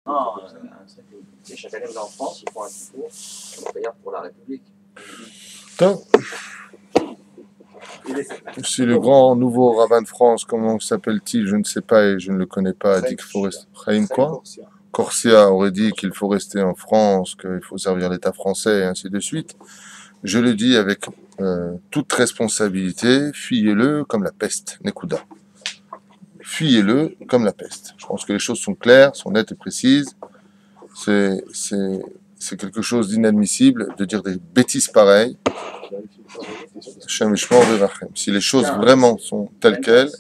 Non, un truc, tu sais, chaque année, vous en France, ils font un concours, d'ailleurs pour la République. Top. C'est le grand nouveau rabbin de France, comment s'appelle-t-il? Je ne sais pas et je ne le connais pas. A dit qu'il faut rester. Chaim quoi? Corsia aurait dit qu'il faut rester en France, qu'il faut servir l'État français, et ainsi de suite. Je le dis avec toute responsabilité, fuyez-le comme la peste, Nekuda. Fuyez-le comme la peste. Je pense que les choses sont claires, sont nettes et précises. C'est quelque chose d'inadmissible de dire des bêtises pareilles. Si les choses vraiment sont telles quelles,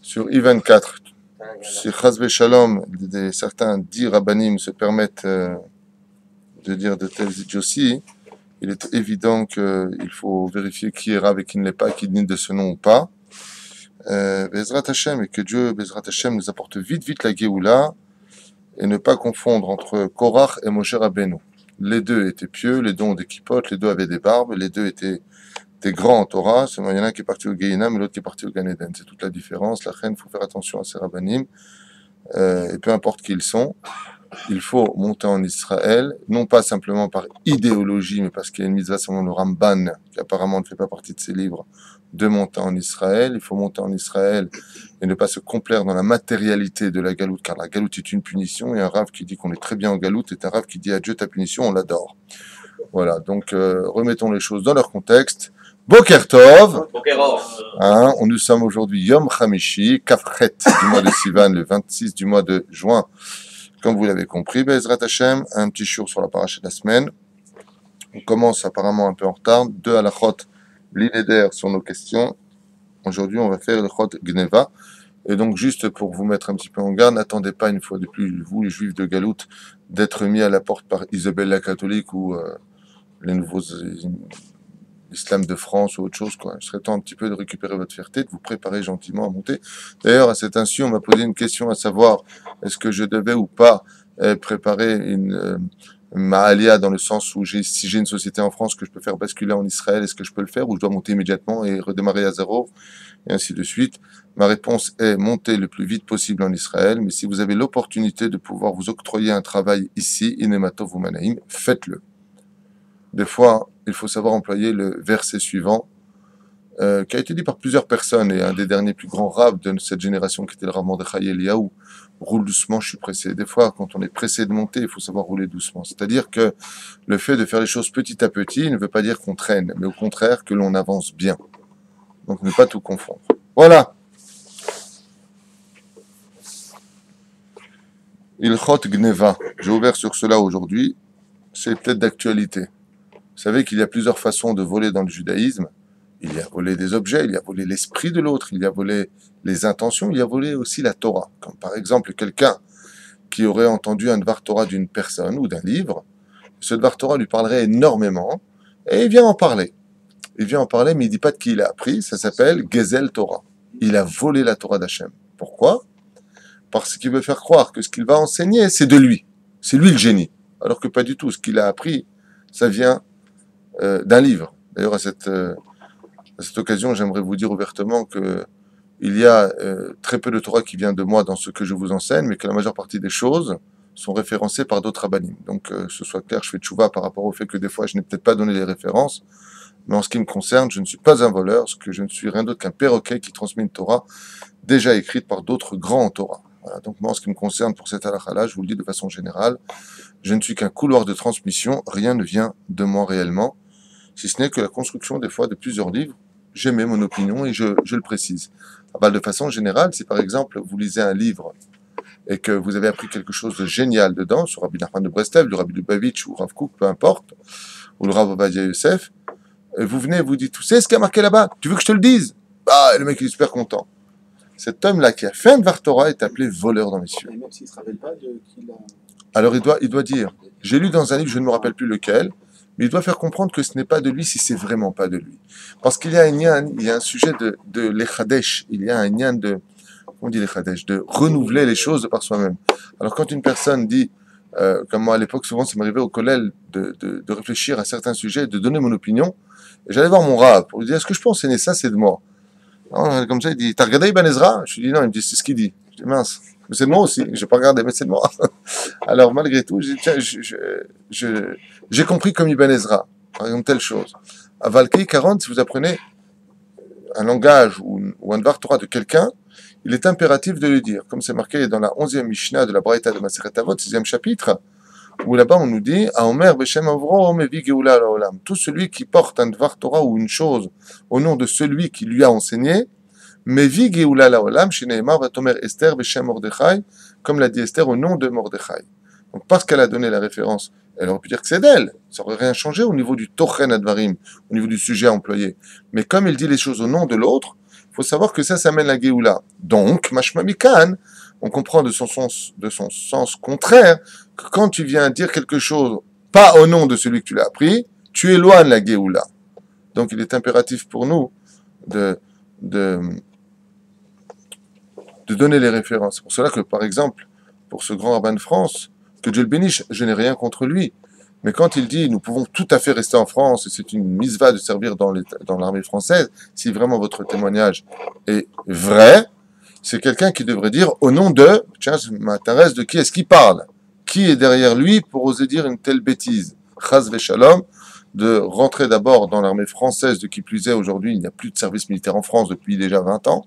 sur I24, si Chazve Shalom, certains dits rabbanim se permettent de dire de telles idioties, il est évident qu'il faut vérifier qui est Rav et qui ne l'est pas, qui digne de ce nom ou pas. Bezrat Hashem, et que Dieu, Bezrat Hashem, nous apporte vite la Géoula, et ne pas confondre entre Korach et Moshe Rabbeinu. Les deux étaient pieux, les deux ont des kippotes, les deux avaient des barbes, les deux étaient des grands en Torah. Il y en a un qui est parti au Gehinam et l'autre qui est parti au Gan Eden. C'est toute la différence. La reine, il faut faire attention à ces rabbanim. Et peu importe qui ils sont, il faut monter en Israël, non pas simplement par idéologie, mais parce qu'il y a une mitzvah selon le Ramban, qui apparemment ne fait pas partie de ses livres, de monter en Israël. Il faut monter en Israël et ne pas se complaire dans la matérialité de la galoute, car la galoute est une punition, et un rave qui dit qu'on est très bien en galoute est un rave qui dit adieu ta punition, on l'adore. Voilà, donc remettons les choses dans leur contexte. Boker Tov, hein, nous sommes aujourd'hui Yom Hamishi, Kafret du mois de Sivan, le 26 du mois de juin. Comme vous l'avez compris, Bezrat Hashem, un petit jour sur la paracha de la semaine. On commence apparemment un peu en retard. 2 halachot l'inéder sur nos questions. Aujourd'hui, on va faire le chot Gneva. Et donc, juste pour vous mettre un petit peu en garde, n'attendez pas une fois de plus, vous les juifs de Galoute, d'être mis à la porte par Isabelle la catholique ou les nouveaux islam de France ou autre chose, quoi. Il serait temps un petit peu de récupérer votre fierté, de vous préparer gentiment à monter. D'ailleurs, à cet insu, on m'a posé une question à savoir, est-ce que je devais ou pas préparer ma alia dans le sens où si j'ai une société en France que je peux faire basculer en Israël, est-ce que je peux le faire ou je dois monter immédiatement et redémarrer à zéro et ainsi de suite. Ma réponse est monter le plus vite possible en Israël, mais si vous avez l'opportunité de pouvoir vous octroyer un travail ici, Inematov ou Manaïm, faites-le. Des fois, il faut savoir employer le verset suivant, qui a été dit par plusieurs personnes, et un des derniers plus grands rabbes de cette génération, qui était le Rav Mordechai Eliyahu, roule doucement, je suis pressé. Des fois, quand on est pressé de monter, il faut savoir rouler doucement. C'est-à-dire que le fait de faire les choses petit à petit ne veut pas dire qu'on traîne, mais au contraire que l'on avance bien. Donc, ne pas tout confondre. Voilà. Ilchot Gneva. J'ai ouvert sur cela aujourd'hui. C'est peut-être d'actualité. Vous savez qu'il y a plusieurs façons de voler dans le judaïsme. Il y a volé des objets, il y a volé l'esprit de l'autre, il y a volé les intentions, il y a volé aussi la Torah. Comme par exemple quelqu'un qui aurait entendu un Dvar Torah d'une personne ou d'un livre. Ce Dvar Torah lui parlerait énormément et il vient en parler. Il vient en parler, mais il ne dit pas de qui il a appris. Ça s'appelle Gezel Torah. Il a volé la Torah d'Hachem. Pourquoi? Parce qu'il veut faire croire que ce qu'il va enseigner, c'est de lui. C'est lui le génie. Alors que pas du tout. Ce qu'il a appris, ça vient d'un livre. D'ailleurs, à cette occasion, j'aimerais vous dire ouvertement que il y a très peu de Torah qui vient de moi dans ce que je vous enseigne, mais que la majeure partie des choses sont référencées par d'autres rabbanim. Donc, ce soit clair, je fais tchouva par rapport au fait que des fois, je n'ai peut-être pas donné les références, mais en ce qui me concerne, je ne suis pas un voleur, parce que je ne suis rien d'autre qu'un perroquet qui transmet une Torah déjà écrite par d'autres grands en Torah. Voilà. Donc, moi, en ce qui me concerne pour cette halakha-là, je vous le dis de façon générale, je ne suis qu'un couloir de transmission, rien ne vient de moi réellement, si ce n'est que la construction des fois de plusieurs livres, j'aimais mon opinion et je le précise. De façon générale, si par exemple vous lisez un livre et que vous avez appris quelque chose de génial dedans, sur Rabbi Nachman de Breslev, le Rabbi Lubavitch ou Rav Kook, peu importe, ou le Rav Ovadia Yosef, et vous venez et vous dites, tu sais ce qu'il y a marqué là-bas? Tu veux que je te le dise? Ah, et le mec il est super content. Cet homme-là qui a fait un Dvar Torah est appelé voleur dans les cieux. Et même s'il ne se rappelle pas de qui l'a... Alors il doit dire, j'ai lu dans un livre, je ne me rappelle plus lequel, mais il doit faire comprendre que ce n'est pas de lui si c'est vraiment pas de lui. Parce qu'il y a un sujet de l'echadesh, il y a un lien de, on dit l'echadesh, de renouveler les choses par soi-même. Alors quand une personne dit, comme moi à l'époque, souvent ça m'arrivait au collège de réfléchir à certains sujets, de donner mon opinion, et j'allais voir mon rab pour lui dire, est-ce que je peux enseigner ça, c'est de moi? Non, comme ça, il dit, t'as regardé Ibn Ezra? Je lui dis non, il me dit, c'est ce qu'il dit. Je dis, mince. Mais c'est de moi aussi, je n'ai pas regardé, mais c'est de moi. Alors malgré tout, j'ai dit, tiens, j'ai compris comme Ibn Ezra, par exemple, telle chose. À Valkei 40, si vous apprenez un langage ou un Dvar Torah de quelqu'un, il est impératif de le dire. Comme c'est marqué dans la 11e Mishnah de la Braïta de Masechet Avot, 6e chapitre, où là-bas on nous dit Aomer Beshem Avro Mevi Geoula Laolam. Tout celui qui porte un Dvar Torah ou une chose au nom de celui qui lui a enseigné, Mevi Geoula Laolam, Shineemar Vatomer Esther Beshem Mordechai, comme l'a dit Esther au nom de Mordechai. Donc parce qu'elle a donné la référence, elle aurait pu dire que c'est d'elle. Ça n'aurait rien changé au niveau du Tochen Advarim, au niveau du sujet employé. Mais comme il dit les choses au nom de l'autre, il faut savoir que ça mène la Géoula. Donc, Mashma Mikan, on comprend de son sens contraire que quand tu viens dire quelque chose pas au nom de celui que tu l'as appris, tu éloignes la Géoula. Donc il est impératif pour nous de donner les références. C'est pour cela que, par exemple, pour ce grand rabbin de France, que Dieu le bénisse, je n'ai rien contre lui. Mais quand il dit, nous pouvons tout à fait rester en France, et c'est une misva de servir dans l'armée française, si vraiment votre témoignage est vrai, c'est quelqu'un qui devrait dire, au nom de, tiens, ça m'intéresse, de qui est-ce qu'il parle? Qui est derrière lui pour oser dire une telle bêtise? Chaz v'shalom, de rentrer d'abord dans l'armée française, de qui plus est, aujourd'hui, il n'y a plus de service militaire en France depuis déjà 20 ans,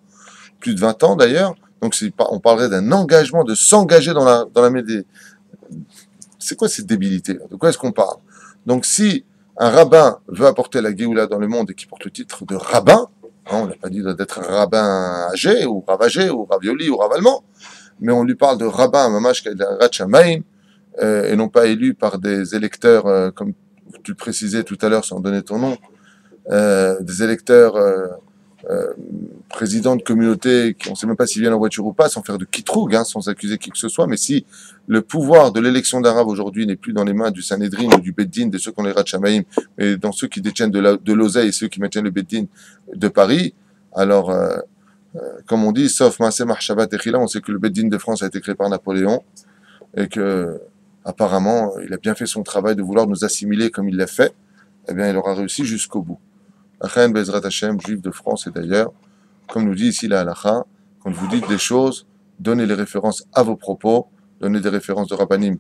plus de 20 ans d'ailleurs, donc on parlerait d'un engagement, de s'engager dans l'armée des... C'est quoi cette débilité? De quoi est-ce qu'on parle? Donc si un rabbin veut apporter la Géoula dans le monde et qui porte le titre de rabbin, hein, on n'a pas dit d'être rabbin âgé, ou ravagé, ou ravioli, ou ravalement, mais on lui parle de rabbin, mamash kaïdarat shamaim, et non pas élu par des électeurs, comme tu le précisais tout à l'heure sans donner ton nom, des électeurs présidents de communautés, on ne sait même pas s'ils viennent en voiture ou pas, sans faire de kitroug, hein, sans accuser qui que ce soit, mais si le pouvoir de l'élection d'Arabe aujourd'hui n'est plus dans les mains du Sanhedrin ou du Beddin, de ceux qui ont les Ratchamaïm, mais dans ceux qui détiennent de l'oseille et ceux qui maintiennent le Beddin de Paris, alors, comme on dit, sauf Maaseh Mahshavat Echila, on sait que le Beddin de France a été créé par Napoléon, et que, apparemment, il a bien fait son travail de vouloir nous assimiler comme il l'a fait, eh bien, il aura réussi jusqu'au bout. Achen Bezrat Hashem, juif de France et d'ailleurs, comme nous dit ici la halakha, quand vous dites des choses, donnez les références à vos propos, donnez des références de rabbanim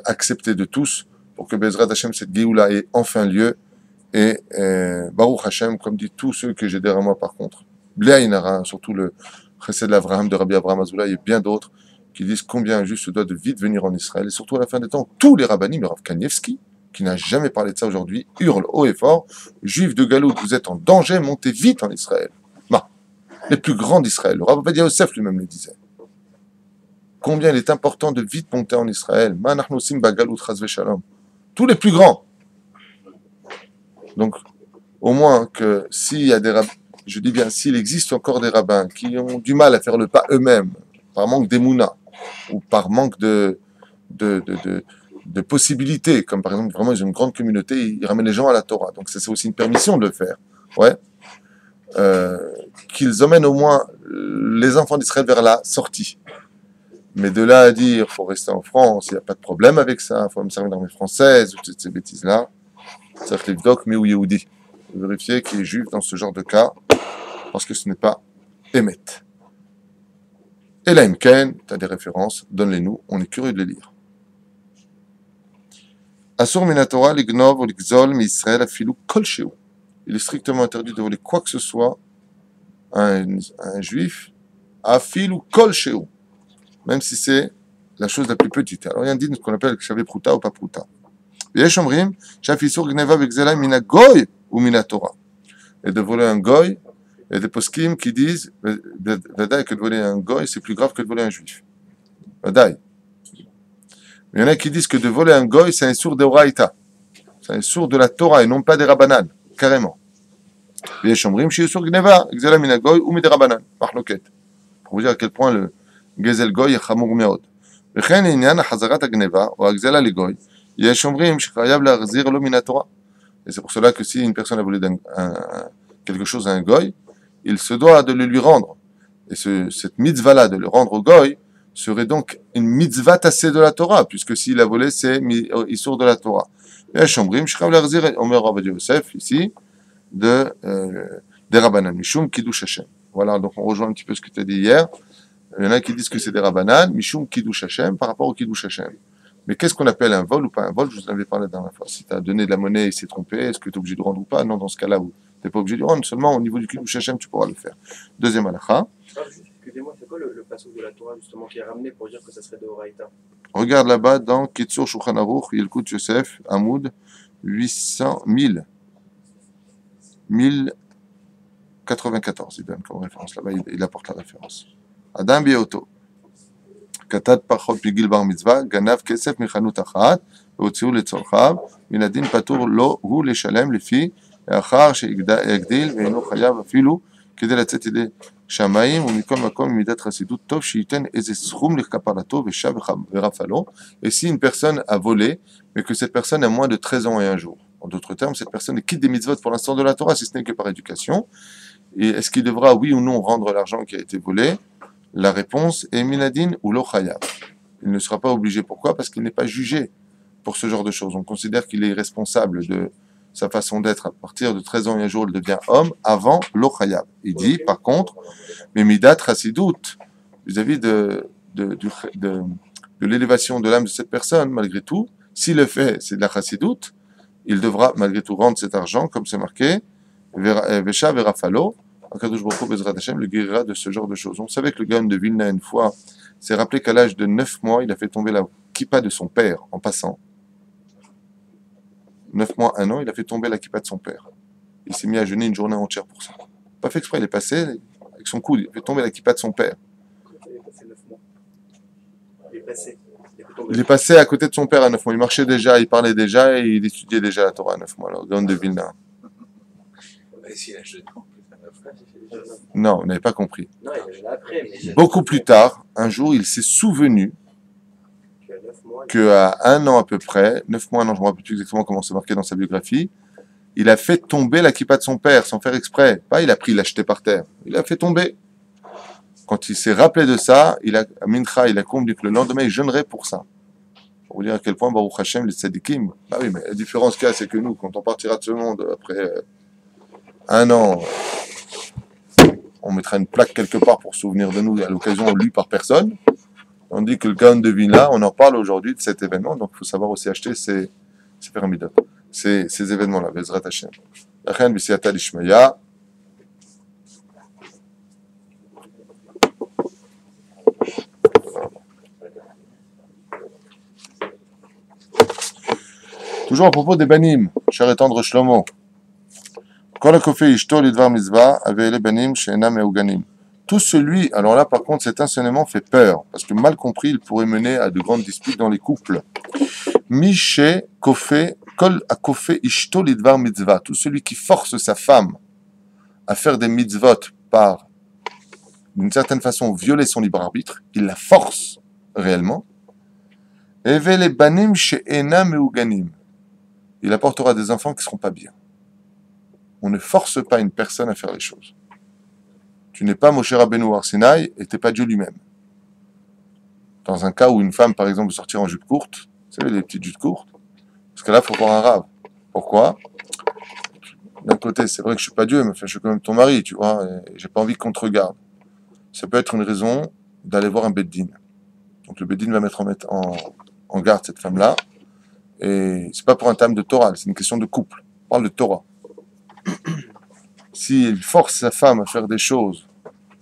acceptées de tous, pour que Bezrat Hashem, cette Géoula ait enfin lieu, et Baruch Hashem, comme dit tous ceux que j'ai derrière moi par contre. Bléaïnara, surtout le Chesed l'Avraham de Rabbi Abraham Azoulay et bien d'autres, qui disent combien un juif se doit de vite venir en Israël, et surtout à la fin des temps, tous les rabbanim, le Rav Kanievski, qui n'a jamais parlé de ça aujourd'hui, hurle haut et fort, juifs de Galout, vous êtes en danger, montez vite en Israël. Les plus grands d'Israël. Le Rav Ovadia Yosef lui-même le disait. Combien il est important de vite monter en Israël. Tous les plus grands. Donc, au moins que s'il y a des rabbins, je dis bien, s'il existe encore des rabbins qui ont du mal à faire le pas eux-mêmes, par manque d'émouna, ou par manque de possibilités, comme par exemple, vraiment, ils ont une grande communauté, ils ramènent les gens à la Torah. Donc, ça, c'est aussi une permission de le faire. Ouais. Qu'ils emmènent au moins les enfants d'Israël vers la sortie. Mais de là à dire, il faut rester en France, il n'y a pas de problème avec ça, il faut me servir dans l'armée française, ou toutes ces bêtises-là, ça fait Livdok, mais ou Yehudi. Vérifier qu'il est juif dans ce genre de cas, parce que ce n'est pas Emet. Et là, Imken, tu as des références, donne-les-nous, on est curieux de les lire. Asur minatora, l'ignov, ou l'ixol, mi Israël, afilou, kol sheu. Il est strictement interdit de voler quoi que ce soit à un juif, afilou, kol sheu. Même si c'est la chose la plus petite. Alors il y a un dîne qu'on appelle Shavé Pruta ou pas Pruta. ויש אומרים שאף איסור גנבה וגזלה מן הגוי ומן התורה. Et de voler un goy, il y a des poskim qui disent ודאי que de voler un goy c'est plus grave que de voler un juif. ודאי. Il y en a qui disent que de voler un goy c'est un sourd de Oraïta. C'est un sourd de la Torah et non pas des Rabbanan, carrément. ויש אומרים שאיסור גנבה וגזלה מן הגוי ומדי רבנן, מחלוקת. Pour vous dire à quel point le גזל גוי est חמור מאוד. וכן עניין חזרת הגנבה או הגזלה לגוי יש אומרים שחייב להחזיר לו מן התורה. Et c'est pour cela que si une personne a volé quelque chose à un goy, il se doit de le lui rendre. Et cette mitzvah-là, de le rendre au goy, serait donc une mitzvah tassée de la Torah, puisque s'il a volé, il sort de la Torah. ויש אומרים שחייב להחזיר, אומר רב עובדיה יוסף, ici, des Rabbanan, Mishum Kiddush Hashem. Voilà, donc on rejoint un petit peu ce que tu as dit hier. Il y en a qui disent que c'est des Rabbanan, Mishum Kiddush Hashem, par rapport au Kiddush Hashem. Mais qu'est-ce qu'on appelle un vol ou pas un vol? Je vous en avais parlé la dernière fois. Si tu as donné de la monnaie et il s'est trompé, est-ce que tu es obligé de rendre ou pas? Non, dans ce cas-là, tu n'es pas obligé de rendre. Seulement au niveau du Kiddush Hashem, tu pourras le faire. Deuxième halakha. Excusez-moi, c'est quoi le passage de la Torah justement qui est ramené pour dire que ça serait de Horaïta? Regarde là-bas dans Kitsur Shulchan Aruch, Yelkut Yosef, Hamoud, 1094, il donne comme référence là-bas, il apporte la référence. Adam Bioto. Katat Pachot Pigil Bar Mitzvah, Ganav Kesef Mechanut Achat, Otziu Letzorchav, Minadin Patur Lo, Hu Leshalem, Lefi, Achar Sheigdil, Veino Chayav Afilu, Kedel Atzet Ide Shamaim, Umikol Makom, Midat Chasidut Tov, Shiten Eze Schum Lechkaparato, Veshav Verafalo. Et si une personne a volé, mais que cette personne a moins de 13 ans et un jour, en d'autres termes, cette personne quitte des mitzvot pour l'instant de la Torah, si ce n'est que par éducation, et est-ce qu'il devra, oui ou non, rendre l'argent qui a été volé? La réponse est Minadin ou Lo Chayav. Il ne sera pas obligé. Pourquoi? Parce qu'il n'est pas jugé pour ce genre de choses. On considère qu'il est responsable de sa façon d'être. À partir de 13 ans et un jour, il devient homme avant Lo Chayav. Il dit, par contre, mais Midat Chasidut, vis-à-vis de l'élévation de l'âme de cette personne, malgré tout, s'il le fait, c'est de la Chasidut, il devra malgré tout rendre cet argent, comme c'est marqué, Vesha Verafalo, Akadosh Baruch Hu Bezrat Hashem le guérira de ce genre de choses. On savait que le Gaon de Vilna, une fois, s'est rappelé qu'à l'âge de 9 mois, il a fait tomber la kippa de son père en passant. 9 mois, 1 an, il a fait tomber la kippa de son père. Il s'est mis à jeûner une journée entière pour ça. Pas fait exprès, il est passé avec son coude, il a fait tomber la kippa de son père. Il est passé 9 mois. Il est passé. Il est passé à côté de son père à 9 mois. Il marchait déjà, il parlait déjà et il étudiait déjà la Torah à 9 mois, le Gaon de Vilna. Non, vous n'avez pas compris. Non, il a après. Mais beaucoup plus tard, un jour, il s'est souvenu qu'à 1 an à peu près, 9 mois, non, je ne me rappelle plus exactement comment c'est marqué dans sa biographie, il a fait tomber la kippa de son père sans faire exprès. Pas il a pris, il l'a jeté par terre. Il a fait tomber. Quand il s'est rappelé de ça, à Mincha, il a convenu que le lendemain, il jeûnerait pour ça. Pour vous dire à quel point, Baruch Hashem, les tzadikim, bah oui, mais la différence qu'il y a, c'est que nous, quand on partira de ce monde après 1 an, on mettra une plaque quelque part pour se souvenir de nous à l'occasion lue par personne. On dit que le Gaon de Vilna, on en parle aujourd'hui de cet événement, donc il faut savoir aussi acheter ces pyramides, ces événements-là, Bezrat Hashem. Lachen b'siyata l'ishmaya. Toujours à propos des banim, cher et tendre Shlomo. Tout celui, alors là par contre cet enseignement fait peur, parce que mal compris il pourrait mener à de grandes disputes dans les couples. Mishe kofé kol akofé ishto lidvar mitzvah, tout celui qui force sa femme à faire des mitzvot par, d'une certaine façon, violer son libre arbitre, il la force réellement. Evele banim she'ena meuganim, il apportera des enfants qui ne seront pas bien. On ne force pas une personne à faire les choses. Tu n'es pas Moshe Rabbeinu Har Sinaï et tu n'es pas Dieu lui-même. Dans un cas où une femme, par exemple, veut sortir en jupe courte, vous savez, les petites jupes courtes, parce que là, il faut voir un rave. Pourquoi? D'un côté, c'est vrai que je ne suis pas Dieu, mais je suis quand même ton mari, tu vois, et j'ai pas envie qu'on te regarde. Ça peut être une raison d'aller voir un beddin. Donc le beddin va mettre en garde cette femme-là, et c'est pas pour un terme de Torah, c'est une question de couple. On parle de Torah. S'il force sa femme à faire des choses,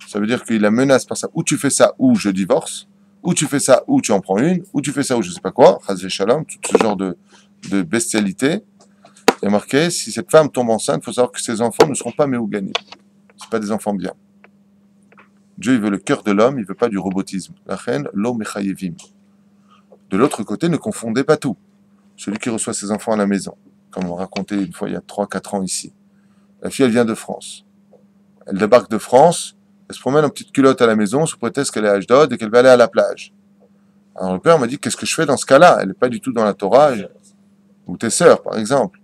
ça veut dire qu'il la menace par ça. Ou tu fais ça, ou je divorce. Ou tu fais ça, ou tu en prends une. Ou tu fais ça, ou je sais pas quoi. Chas v'shalom, tout ce genre de bestialité. Il y a marqué, si cette femme tombe enceinte, il faut savoir que ses enfants ne seront pas méouganim. Ce pas des enfants bien. Dieu, il veut le cœur de l'homme, il veut pas du robotisme. La reine, lo mechayevim. De l'autre côté, ne confondez pas tout. Celui qui reçoit ses enfants à la maison, comme on racontait une fois il y a 3-4 ans ici. La fille, elle vient de France. Elle débarque de France, elle se promène en petite culotte à la maison sous prétexte qu'elle est à Ashdod et qu'elle va aller à la plage. Alors le père m'a dit, qu'est-ce que je fais dans ce cas-là? Elle n'est pas du tout dans la Torah, ou tes sœurs, par exemple.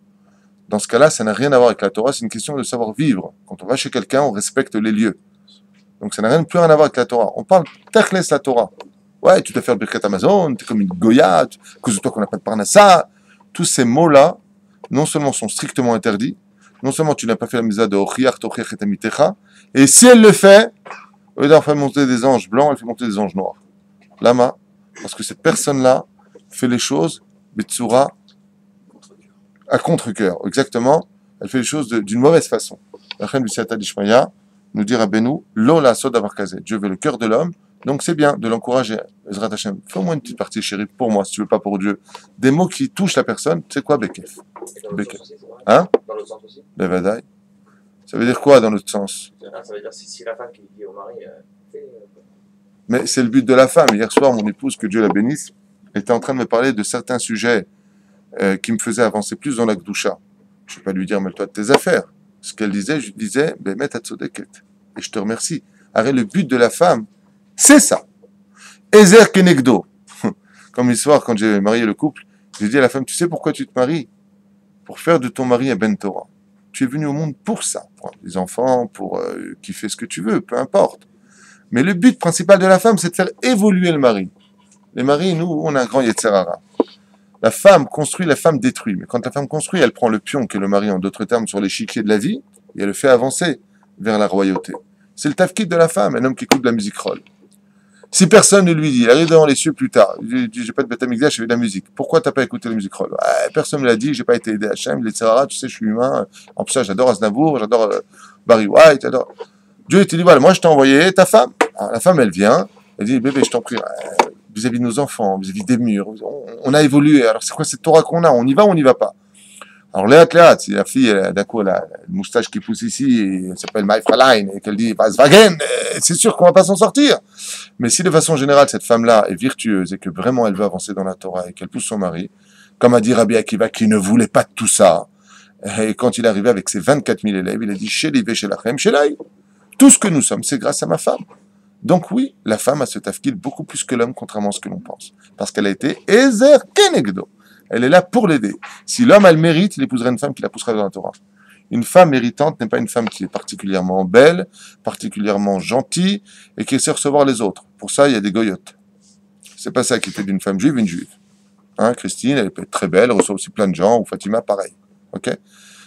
Dans ce cas-là, ça n'a rien à voir avec la Torah, c'est une question de savoir vivre. Quand on va chez quelqu'un, on respecte les lieux. Donc ça n'a plus rien à voir avec la Torah. On parle tachles la Torah. Ouais, tu dois faire le Birkat Amazon, t'es comme une Goya, à cause de toi qu'on n'a pas de Parnassa. Tous ces mots-là, non seulement sont strictement interdits, non seulement tu n'as pas fait la mitzvah de Ochiach Tochiach et Amitecha, et si elle le fait, Au lieu d'en faire monter des anges blancs, elle fait monter des anges noirs. Lama, parce que cette personne-là fait les choses, Betsura, à contre-cœur. Exactement, elle fait les choses d'une mauvaise façon. La reine du Siyata d'Ishmaïa nous dit à Benou, Lola Soda Barkazet. Dieu veut le cœur de l'homme, donc c'est bien de l'encourager. Ezrat Hashem, fais au moins une petite partie, chérie, pour moi, si tu veux pas pour Dieu. Des mots qui touchent la personne, c'est quoi Bekef? Bekef. Hein? Dans l'autre sens aussi. Bevadaï. Ça veut dire quoi dans l'autre sens? Ça veut dire si la femme qui dit au mari, Mais c'est le but de la femme. Hier soir, mon épouse, que Dieu la bénisse, était en train de me parler de certains sujets qui me faisaient avancer plus dans la Gdoucha. Je ne vais pas lui dire, mêle-toi de tes affaires. Ce qu'elle disait, je lui disais, Bemet Hatzodeket. Et je te remercie. Arrête, le but de la femme, c'est ça. Ezer Kenegdo. Comme l'histoire, quand j'ai marié le couple, j'ai dit à la femme, tu sais pourquoi tu te maries? Pour faire de ton mari un Ben Torah. Tu es venu au monde pour ça, pour les enfants, pour kiffer ce que tu veux, peu importe. Mais le but principal de la femme, c'est de faire évoluer le mari. Les maris, nous, on a un grand Yetzerara. La femme construit, la femme détruit. Mais quand la femme construit, elle prend le pion, qui est le mari, en d'autres termes, sur l'échiquier de la vie, et elle le fait avancer vers la royauté. C'est le tafkid de la femme, un homme qui écoute de la musique roll. Si personne ne lui dit, il arrive devant les cieux plus tard, il dit, j'ai pas de Beth Amikdash, j'ai fait de la musique. Pourquoi t'as pas écouté la musique roll? Personne me l'a dit, j'ai pas été aidé Hachem, les Tzerara, tu sais, je suis humain. En plus, ça, j'adore Aznavour, j'adore Barry White, j'adore. Dieu te dit, voilà, moi je t'ai envoyé ta femme. Alors, la femme, elle vient, elle dit, bébé, je t'en prie, vis-à-vis de nos enfants, vis-à-vis des murs, on a évolué. Alors c'est quoi cette Torah qu'on a? On y va ou on n'y va pas? Alors Léat, si la fille, d'un coup, elle a une moustache qui pousse ici, et elle s'appelle Maïfralein, et qu'elle dit Vaswagen, c'est sûr qu'on va pas s'en sortir. Mais si de façon générale, cette femme-là est virtueuse, et que vraiment elle veut avancer dans la Torah, et qu'elle pousse son mari, comme a dit Rabbi Akiva, qui ne voulait pas de tout ça, et quand il est arrivé avec ses 24 000 élèves, il a dit Sheli Veshelachem, Shelai. Tout ce que nous sommes, c'est grâce à ma femme. Donc oui, la femme a ce tafkid beaucoup plus que l'homme, contrairement à ce que l'on pense. Parce qu'elle a été Ezer Kenegdo. Elle est là pour l'aider. Si l'homme a le mérite, il épousera une femme qui la poussera dans la Torah. Une femme méritante n'est pas une femme qui est particulièrement belle, particulièrement gentille, et qui sait recevoir les autres. Pour ça, il y a des goyotes. C'est pas ça qui fait d'une femme juive une juive. Hein, Christine, elle peut être très belle, elle reçoit aussi plein de gens, ou Fatima, pareil. Ok?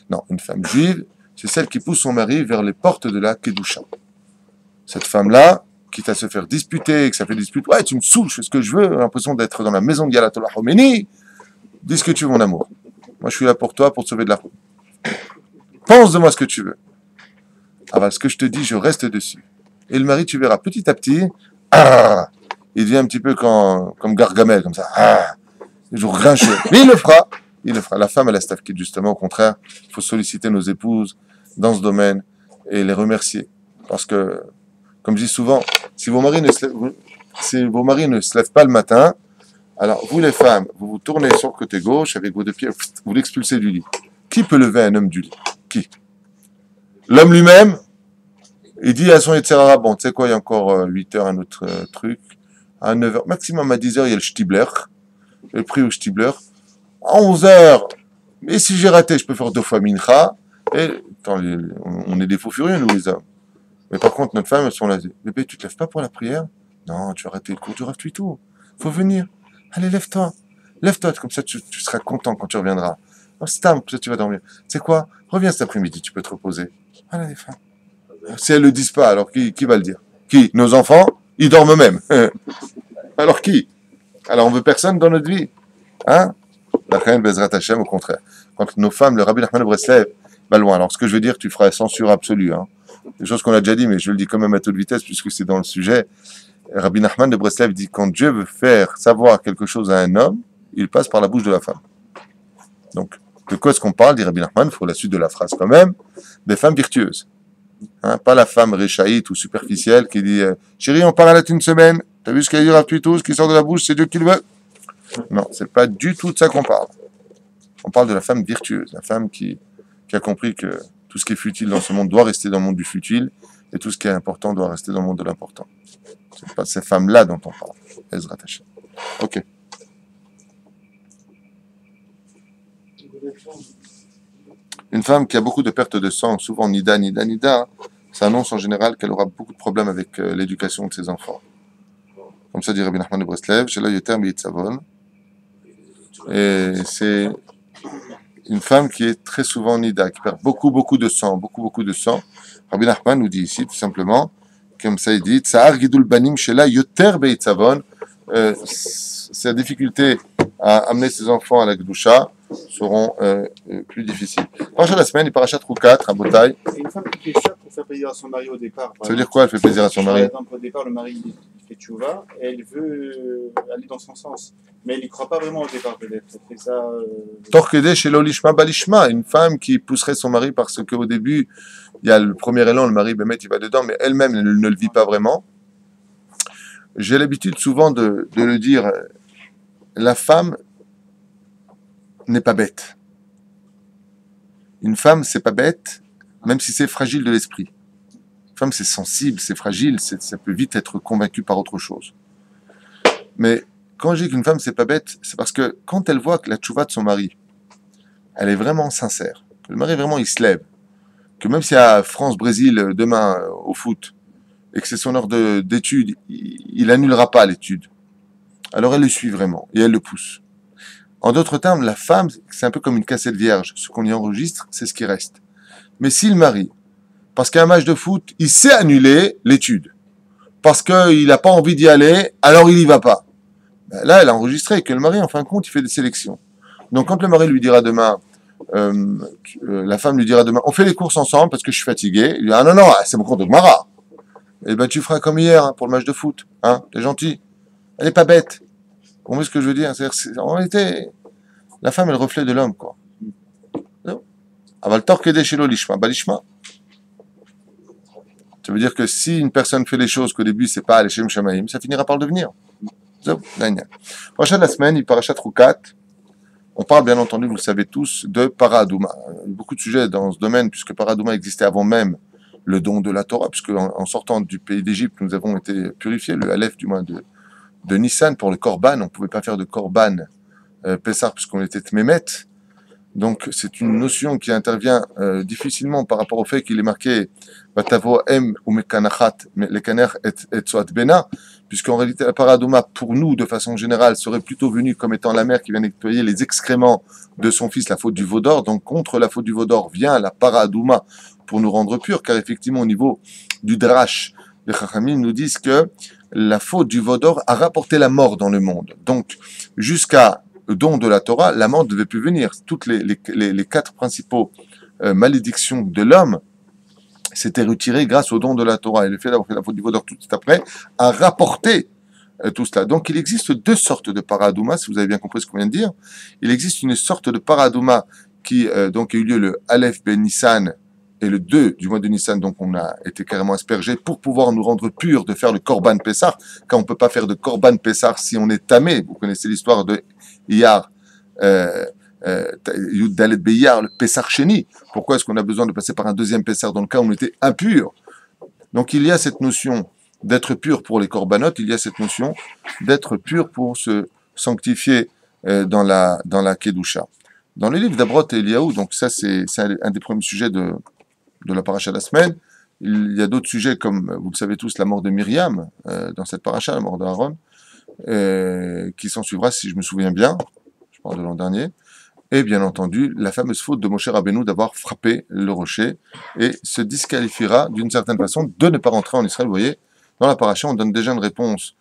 Non, une femme juive, c'est celle qui pousse son mari vers les portes de la Kedusha. Cette femme-là, quitte à se faire disputer, que ça fait dispute, ouais, tu me saoules, je fais ce que je veux, j'ai l'impression d'être dans la maison de Galatollah Khomeini, dis ce que tu veux, mon amour. Moi, je suis là pour toi, pour te sauver de la route. Pense de moi ce que tu veux. Ah bah, ce que je te dis, je reste dessus. Et le mari, tu verras, petit à petit, il devient un petit peu comme Gargamel, comme ça, toujours grincheux. Mais il le fera. La femme, elle a ce tafkid, justement, au contraire, il faut solliciter nos épouses dans ce domaine et les remercier. Parce que, comme je dis souvent, si vos maris ne se lèvent pas le matin, alors vous les femmes, vous vous tournez sur le côté gauche avec vos deux pieds, vous l'expulsez du lit. Qui peut lever un homme du lit? Qui? L'homme lui-même, il dit à son Yetzerara, bon, tu sais quoi, il y a encore 8 heures, un autre truc, à 9 heures, maximum à 10 heures, il y a le Shtibler, le prix au Shtibler, à 11 heures, mais si j'ai raté, je peux faire 2 fois Mincha, et attends, on est des faux furieux, nous les hommes. Mais par contre, notre femme, elles sont là. Bébé, tu te lèves pas pour la prière? Non, tu as raté le cours du Rav Tuitou. Faut venir. Allez, lève-toi. Lève-toi, comme ça tu seras content quand tu reviendras. Oh, Stam, comme ça tu vas dormir. C'est quoi? Reviens cet après-midi, tu peux te reposer. Voilà les femmes. Si elles le disent pas, alors qui va le dire? Qui? Nos enfants? Ils dorment eux-mêmes. Alors qui? Alors on veut personne dans notre vie. Hein? La reine Bezrat Hashem, au contraire. Quand nos femmes, le Rabbi Nachman de Breslev, va loin. Alors ce que je veux dire, tu feras censure absolue. Hein? Des choses qu'on a déjà dit, mais je le dis quand même à toute vitesse puisque c'est dans le sujet. Rabbi Nachman de Breslev dit quand Dieu veut faire savoir quelque chose à un homme, il passe par la bouche de la femme. Donc, de quoi est-ce qu'on parle, dit Rabbi Nachman? Il faut la suite de la phrase quand même. Des femmes virtueuses. Hein, pas la femme réchaïte ou superficielle qui dit chérie, on part à la une semaine. T'as vu ce qu'il y a dit à tout, ce qui sort de la bouche, c'est Dieu qui le veut. Non, c'est pas du tout de ça qu'on parle. On parle de la femme virtueuse, la femme qui a compris que tout ce qui est futile dans ce monde doit rester dans le monde du futile, et tout ce qui est important doit rester dans le monde de l'important. C'est pas ces femmes-là dont on parle. Ezrat Hashem. Ok. Une femme qui a beaucoup de pertes de sang, souvent nida, ça annonce en général qu'elle aura beaucoup de problèmes avec l'éducation de ses enfants. Comme ça dit Rabbi Nachman de Breslev, Shela Yoter Miyitzavon. Et c'est une femme qui est très souvent nida, qui perd beaucoup de sang. Rabbi Nachman nous dit ici, tout simplement, comme ça il dit, Tsahar Gidul Banim Shela Yoter Beitzavon, sa difficulté à amener ses enfants à la Gdusha seront plus difficiles. Parachat de la semaine, il parachat Trou 4 à Botaï. Et une femme qui fait ça pour faire plaisir à son mari au départ. Ça veut dire quoi, elle fait plaisir à son Par mari? exemple, au départ, le mari il fait tchouva et elle veut aller dans son sens. Mais elle n'y croit pas vraiment au départ, peut-être. Elle fait ça. Torkede chez l'olishma balishma, une femme qui pousserait son mari parce qu'au début, il y a le premier élan, le mari, Bémet, il va dedans, mais elle-même ne le vit pas vraiment. J'ai l'habitude souvent de le dire, la femme n'est pas bête. Une femme, c'est pas bête, même si c'est fragile de l'esprit. Une femme, c'est sensible, c'est fragile, ça peut vite être convaincu par autre chose. Mais quand je dis qu'une femme, c'est pas bête, c'est parce que quand elle voit que la tchouva de son mari, elle est vraiment sincère, que le mari, vraiment, il se lève, que même s'il y a France-Brésil demain au foot, et que c'est son heure d'étude, il annulera pas l'étude. Alors elle le suit vraiment, et elle le pousse. En d'autres termes, la femme, c'est un peu comme une cassette vierge. Ce qu'on y enregistre, c'est ce qui reste. Mais si le mari, parce qu'à un match de foot, il sait annuler l'étude, parce qu'il n'a pas envie d'y aller, alors il y va pas. Ben là, elle a enregistré que le mari, en fin de compte, il fait des sélections. Donc quand le mari lui dira demain, la femme lui dira demain, on fait les courses ensemble parce que je suis fatigué, il lui dit, ah non, non, c'est mon cours de Gemara. Eh ben tu feras comme hier pour le match de foot. Hein, t'es gentil. Elle n'est pas bête. Vous comprenez ce que je veux dire? C'est-à-dire, en réalité, la femme est le reflet de l'homme, quoi. Aval torkede shelo lishma balishma. Ça veut dire que si une personne fait les choses qu'au début c'est pas Leshem Shamaim, ça finira par le devenir. Prochain de la semaine, il parachat Roukat. On parle bien entendu, vous le savez tous, de Paradouma. Beaucoup de sujets dans ce domaine, puisque Paradouma existait avant même le don de la Torah, puisque en sortant du pays d'Égypte, nous avons été purifiés, le Aleph du mois de Nissan pour le Korban. On ne pouvait pas faire de Korban Pessah puisqu'on était Tmémet. Donc c'est une notion qui intervient difficilement par rapport au fait qu'il est marqué Batavo M ou Mekanachat, Lekaner et Tsoat Bena, puisqu'en réalité la Paradouma pour nous de façon générale serait plutôt venue comme étant la mère qui vient nettoyer les excréments de son fils, la faute du veau d'or. Donc contre la faute du veau d'or vient la Paradouma pour nous rendre purs, car effectivement au niveau du Drash, les Chachamim nous disent que la faute du veau d'or a rapporté la mort dans le monde. Donc jusqu'à le don de la Torah, la mort ne devait plus venir. Toutes les quatre principaux malédictions de l'homme s'étaient retirées grâce au don de la Torah. Et le fait d'avoir fait la faute du veau d'or tout de suite après a rapporté tout cela. Donc il existe deux sortes de paradouma, si vous avez bien compris ce qu'on vient de dire. Il existe une sorte de paradouma qui donc a eu lieu le Aleph ben Nissan et le 2 du mois de Nissan, donc on a été carrément aspergé pour pouvoir nous rendre purs de faire le Korban Pessah, car on ne peut pas faire de Korban Pessah si on est tamé. Vous connaissez l'histoire de Iyar, Yud Dalet Beyar, le Pessah Sheni. Pourquoi est-ce qu'on a besoin de passer par un deuxième Pessah dans le cas où on était impur? Donc il y a cette notion d'être pur pour les Korbanot, il y a cette notion d'être pur pour se sanctifier dans la Kedusha. Dans les livres d'Abrot et Eliaou, donc ça c'est un des premiers sujets de la paracha de la semaine. Il y a d'autres sujets comme, vous le savez tous, la mort de Myriam dans cette paracha, la mort d'Aaron, qui s'en suivra si je me souviens bien, je parle de l'an dernier, et bien entendu la fameuse faute de Moshe Rabbeinu d'avoir frappé le rocher et se disqualifiera d'une certaine façon de ne pas rentrer en Israël. Vous voyez, dans la paracha, on donne déjà une réponse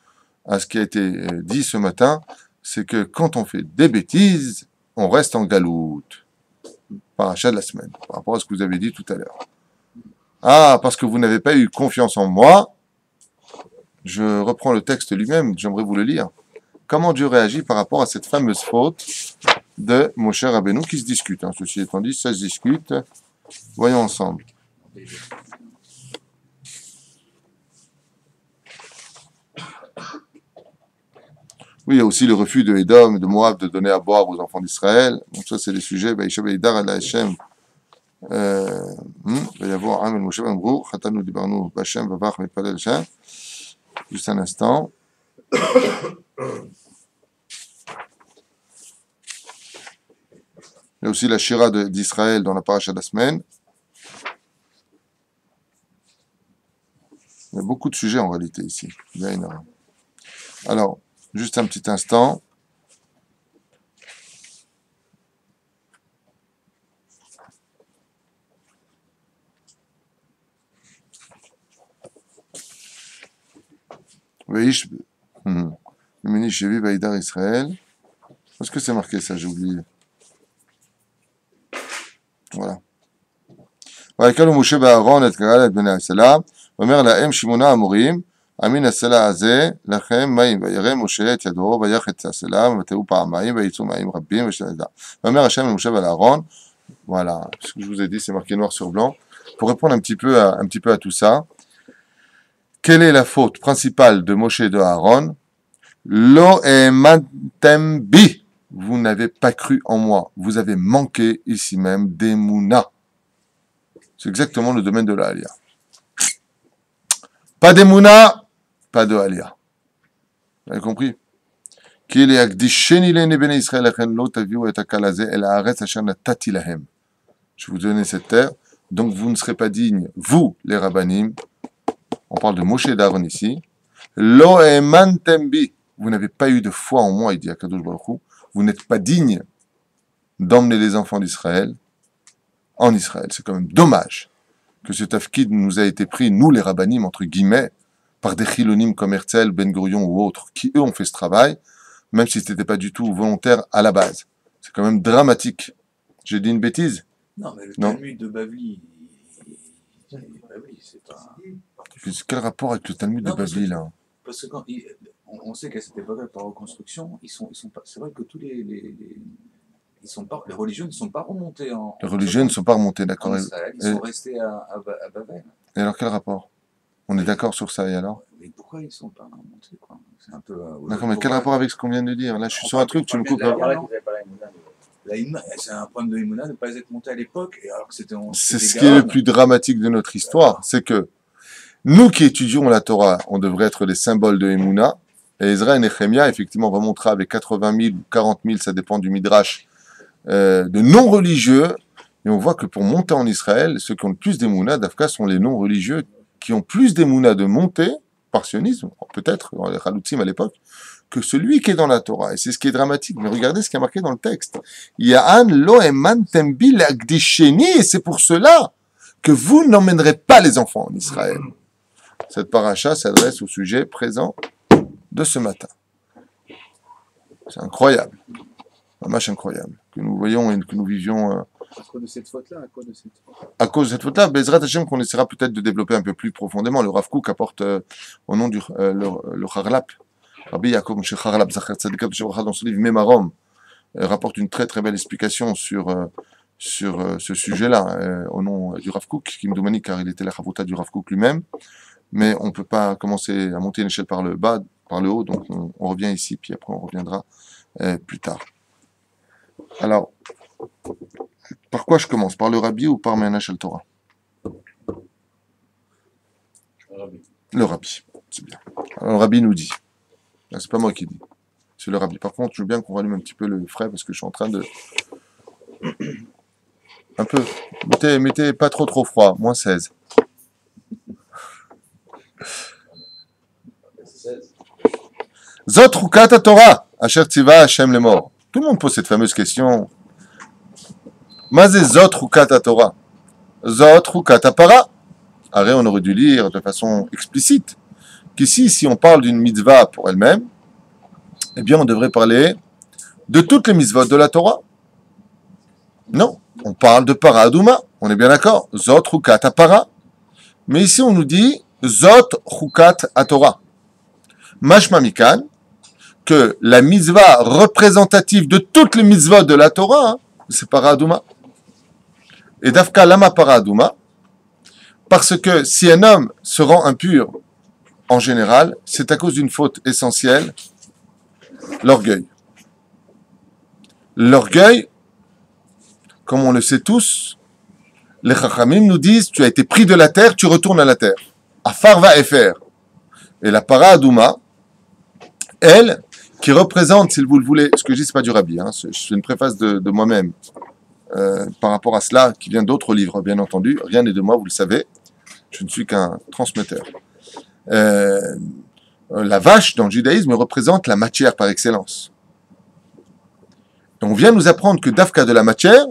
à ce qui a été dit ce matin, c'est que quand on fait des bêtises, on reste en galoute. Paracha de la semaine, par rapport à ce que vous avez dit tout à l'heure. Ah, parce que vous n'avez pas eu confiance en moi, je reprends le texte lui-même, j'aimerais vous le lire. Comment Dieu réagit par rapport à cette fameuse faute de Moshe Rabbeinu qui se discute. Hein. Ceci étant dit, ça se discute. Voyons ensemble. Oui, il y a aussi le refus de Édom et de Moab de donner à boire aux enfants d'Israël. Donc ça, c'est les sujets. Il va y avoir un Moshe Rabbeinu, Chatanu Dibarnu Bachem Vavach Mepalel Shem. Juste un instant. Il y a aussi la Shira d'Israël dans la paracha de la semaine. Il y a beaucoup de sujets en réalité ici. Il y a énorme. Alors, juste un petit instant. Veish, Meni Shevi Vaïdar Israël. Est-ce que c'est marqué ça? J'ai oublié. Voilà. ויקלו משה ואהרון את קהל את בני הסלע, ואומר להם שמונה אמורים, אמין הסלע הזה לכם מים, וירא משה את ידו, ויח את הסלע, ותראו פעמיים, ויצאו מים רבים, ושתדע. ואומר השם למשה ולאהרון, voilà, ce que je vous ai dit, c'est marqué noir sur blanc. Pour répondre un petit peu à tout ça, quelle est la faute principale de Moshe et de Aaron? Lo emantem bi, vous n'avez pas cru en moi, vous avez manqué ici même d'Emouna. C'est exactement le domaine de la Aliyah. Pas d'Emouna, pas de Aliyah. Vous avez compris? Je vous donne cette terre, donc vous ne serez pas dignes, vous, les rabbanim, on parle de Moshe et d'Aaron ici, lo emantem bi, vous n'avez pas eu de foi en moi, il dit à Kadosh Baruch Hu, vous n'êtes pas dignes d'emmener les enfants d'Israël en Israël. C'est quand même dommage que ce tafkid nous a été pris, nous les rabbanim, entre guillemets, par des chilonim comme Herzl, Ben Gurion ou autres, qui eux ont fait ce travail, même si ce n'était pas du tout volontaire à la base. C'est quand même dramatique. J'ai dit une bêtise? Non, mais le Talmud de Bavli, c'est pas... Quel rapport avec le Talmud de Bavli, là? Parce que quand on sait qu'à cette époque-là, par reconstruction, ils sont pas, c'est vrai que tous les religieux ne sont pas remontés en... Les religieux ne sont pas remontés, d'accord. Ils sont restés à Babel. Et alors, quel rapport? On est d'accord sur ça, et alors? Mais pourquoi ils ne sont pas remontés, quoi? C'est un peu... D'accord, mais quel rapport avec ce qu'on vient de dire? Là, je suis sur un truc, tu me coupes. C'est un problème de Emouna de ne pas être monté à l'époque, alors que c'était... C'est ce qui est le plus dramatique de notre histoire, c'est que nous qui étudions la Torah, on devrait être les symboles de Emouna, et Ezra et Nehemia, effectivement, remontera avec 80 000 ou 40 000, ça dépend du Midrash, de non-religieux, et on voit que pour monter en Israël, ceux qui ont le plus d'Emouna, d'Afka, sont les non-religieux qui ont plus d'Emouna de monter, par sionisme, peut-être, dans les Chalutzim à l'époque, que celui qui est dans la Torah. Et c'est ce qui est dramatique. Mais regardez ce qui est marqué dans le texte. Ya'an lo emantem bi l'agdisheni, et c'est pour cela que vous n'emmènerez pas les enfants en Israël. Cette paracha s'adresse au sujet présent de ce matin. C'est incroyable. Un match incroyable. Que nous voyons et que nous vivions... À cause de cette faute-là, à cause de cette faute-là, Bezrat Hashem, qu'on essaiera peut-être de développer un peu plus profondément. Le Rav Kook apporte au nom du le Harlap, Rabbi Yaakov Moshe Harlap, Zachar Tzadikav Shebracha, dans son livre Memarom, rapporte une très très belle explication sur ce sujet-là, au nom du Rav Kook, qui me domine car il était la Chavruta du Rav Kook lui-même. Mais on ne peut pas commencer à monter une échelle par le bas, par le haut, donc on revient ici, puis après on reviendra plus tard. Alors, par quoi je commence? Par le Rabbi ou par Me'anash al Torah? Le Rabbi, c'est bien. Alors, le Rabbi nous dit, là, c'est pas moi qui dis, c'est le Rabbi. Par contre, je veux bien qu'on rallume un petit peu le frais parce que je suis en train de... Un peu, mettez pas trop froid, moins 16. Zot Rukat Torah, Asher Tziva Hashem Lemor. Tout le monde pose cette fameuse question. Mazé Zot Rukat Torah. Zot Rukat Para. Arrête, on aurait dû lire de façon explicite qu'ici, si on parle d'une mitzvah pour elle-même, eh bien, on devrait parler de toutes les mitzvot de la Torah. Non, on parle de Para Adouma. On est bien d'accord. Zot Rukat Para. Mais ici, on nous dit Zot Rukat Torah. Mashma Mikan, que la mitzvah représentative de toutes les mitzvot de la Torah, c'est Para Adouma. Et Dafka Lama Para Adouma, parce que si un homme se rend impur, en général, c'est à cause d'une faute essentielle, l'orgueil. L'orgueil, comme on le sait tous, les Chachamim nous disent, tu as été pris de la terre, tu retournes à la terre. Afar va efer. Et la Para Adouma, elle, qui représente, si vous le voulez, ce que je dis, c'est pas du Rabbi, hein, c'est une préface de moi-même, par rapport à cela, qui vient d'autres livres, bien entendu, rien n'est de moi, vous le savez, je ne suis qu'un transmetteur. La vache, dans le judaïsme, représente la matière par excellence. Et on vient nous apprendre que Dafka de la matière,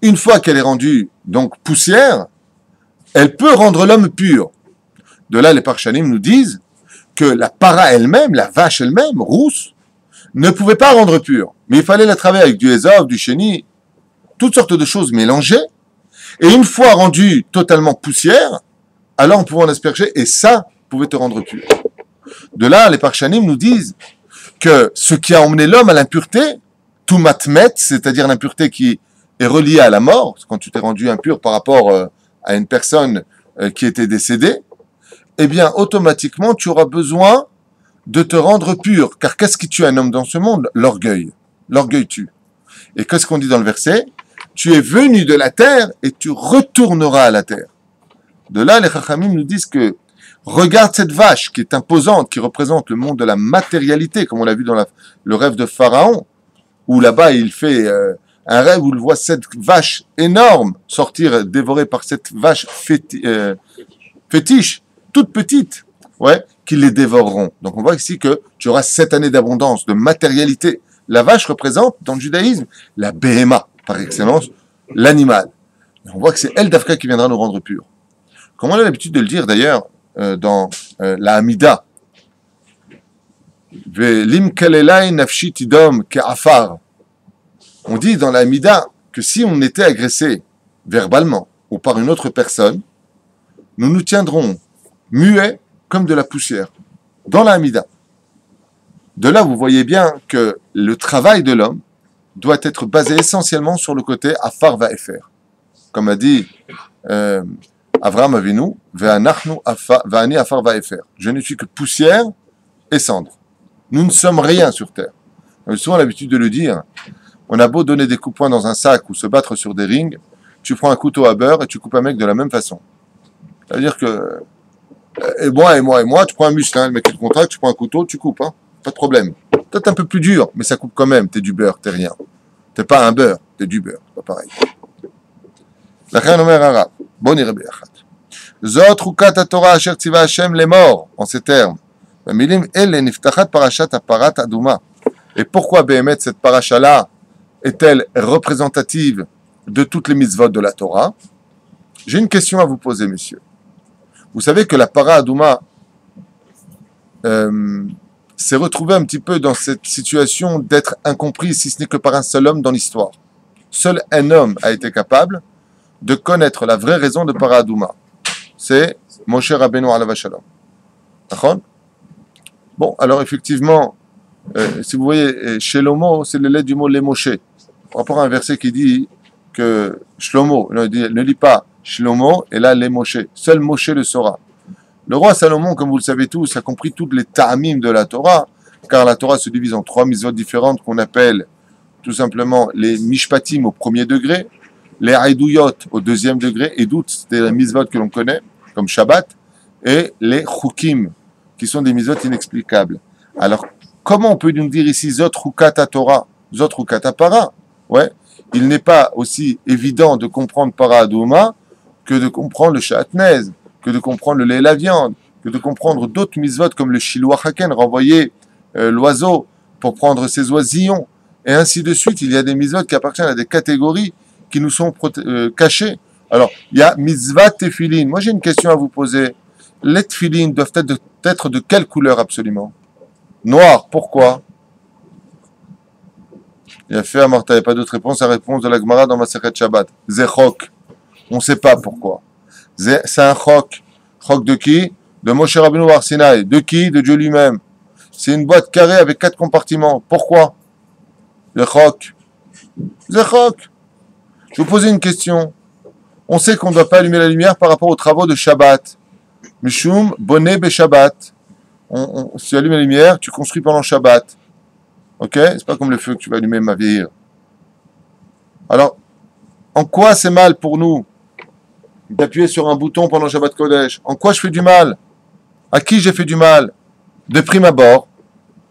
une fois qu'elle est rendue, donc poussière, elle peut rendre l'homme pur. De là, les Parshanim nous disent que la para elle-même, la vache elle-même, rousse, ne pouvait pas rendre pure. Mais il fallait la travailler avec du Ezov, du chenille, toutes sortes de choses mélangées. Et une fois rendue totalement poussière, alors on pouvait en asperger et ça pouvait te rendre pur. De là, les Parshanim nous disent que ce qui a emmené l'homme à l'impureté, tout matmet, c'est-à-dire l'impureté qui est reliée à la mort, quand tu t'es rendu impur par rapport à une personne qui était décédée, eh bien, automatiquement, tu auras besoin de te rendre pur. Car qu'est-ce qui tue un homme dans ce monde? L'orgueil. L'orgueil tue. Et qu'est-ce qu'on dit dans le verset? Tu es venu de la terre et tu retourneras à la terre. De là, les Chachamim nous disent que regarde cette vache qui est imposante, qui représente le monde de la matérialité, comme on l'a vu dans le rêve de Pharaon, où là-bas il fait un rêve où il voit cette vache énorme sortir dévorée par cette vache fétiche, toute petite, ouais, qui les dévoreront. Donc on voit ici que tu auras 7 années d'abondance, de matérialité. La vache représente, dans le judaïsme, la béhéma, par excellence, l'animal. Et on voit que c'est elle d'Afrique qui viendra nous rendre purs. Comme on a l'habitude de le dire d'ailleurs dans la Hamida, Ve'lim kalelai nafshi tidom ke'afar. On dit dans la Hamida que si on était agressé verbalement ou par une autre personne, nous nous tiendrons muets comme de la poussière, dans la Hamida. De là, vous voyez bien que le travail de l'homme doit être basé essentiellement sur le côté afar va'efer. Comme a dit Avraham Avinu, ve'ani afar va'efer. Je ne suis que poussière et cendre. Nous ne sommes rien sur terre. On a souvent l'habitude de le dire. On a beau donner des coups de poing dans un sac ou se battre sur des rings, tu prends un couteau à beurre et tu coupes un mec de la même façon. Ça veut dire que et moi, tu prends un muscle, hein, le mec qui te contracte, tu prends un couteau, tu coupes, hein, pas de problème. Peut-être un peu plus dur, mais ça coupe quand même, t'es du beurre, t'es rien. T'es pas un beurre, t'es du beurre, c'est pas pareil. L'Achan Omer Arav, bon irabéachat. Zot Rukat Torah Asher Tziva Hashem les morts, en ces termes. Milim Elle Niftachat Parashat Aparat Aduma. Et pourquoi Béhémet, cette paracha-là, est-elle représentative de toutes les mitzvot de la Torah? J'ai une question à vous poser, messieurs. Vous savez que la para Aduma s'est retrouvée un petit peu dans cette situation d'être incomprise, si ce n'est que par un seul homme dans l'histoire. Seul un homme a été capable de connaître la vraie raison de para Aduma. C'est Moshe Rabbeinu alav shalom. D'accord? Bon, alors effectivement, si vous voyez, Shlomo, c'est le lait du mot les Moshe. Par rapport à un verset qui dit que Shlomo, ne lit pas Shlomo, et là les Moshe. Seul Moshe le saura. Le roi Salomon, comme vous le savez tous, a compris toutes les ta'amim de la Torah, car la Torah se divise en 3 mitzvot différentes qu'on appelle tout simplement les mishpatim au 1er degré, les haïdouyot au 2e degré, et d'autres, c'est les mitzvot que l'on connaît, comme Shabbat, et les chukim, qui sont des mitzvot inexplicables. Alors, comment on peut nous dire ici Zot Rukat Torah, Zot Rukat Para? Ouais, il n'est pas aussi évident de comprendre Para Aduma que de comprendre le Shatnez, que de comprendre le lait et la viande, que de comprendre d'autres mitzvot comme le Shiluach Haken, renvoyer l'oiseau pour prendre ses oisillons, et ainsi de suite. Il y a des mitzvot qui appartiennent à des catégories qui nous sont cachées. Alors, il y a mitzvah tefilin. Moi, j'ai une question à vous poser. Les tefilin doivent être de quelle couleur absolument? Noir. Pourquoi? Il a fait à Martha, il n'y a pas d'autre réponse. La réponse de la Gemara dans Masechet Shabbat. Zechok. On ne sait pas pourquoi. C'est un chok. Chok de qui? De Moshe Rabbeinu Har Sinaï. De qui? De Dieu lui-même. C'est une boîte carrée avec 4 compartiments. Pourquoi? Le chok. Zechok. Je vous posais une question. On sait qu'on ne doit pas allumer la lumière par rapport aux travaux de Shabbat. Mishum bonnet be Shabbat. Si tu allumes la lumière, tu construis pendant Shabbat. Ok? C'est pas comme le feu que tu vas allumer ma vieille. Alors, en quoi c'est mal pour nous d'appuyer sur un bouton pendant Shabbat Kodesh? En quoi je fais du mal? À qui j'ai fait du mal? De prime abord.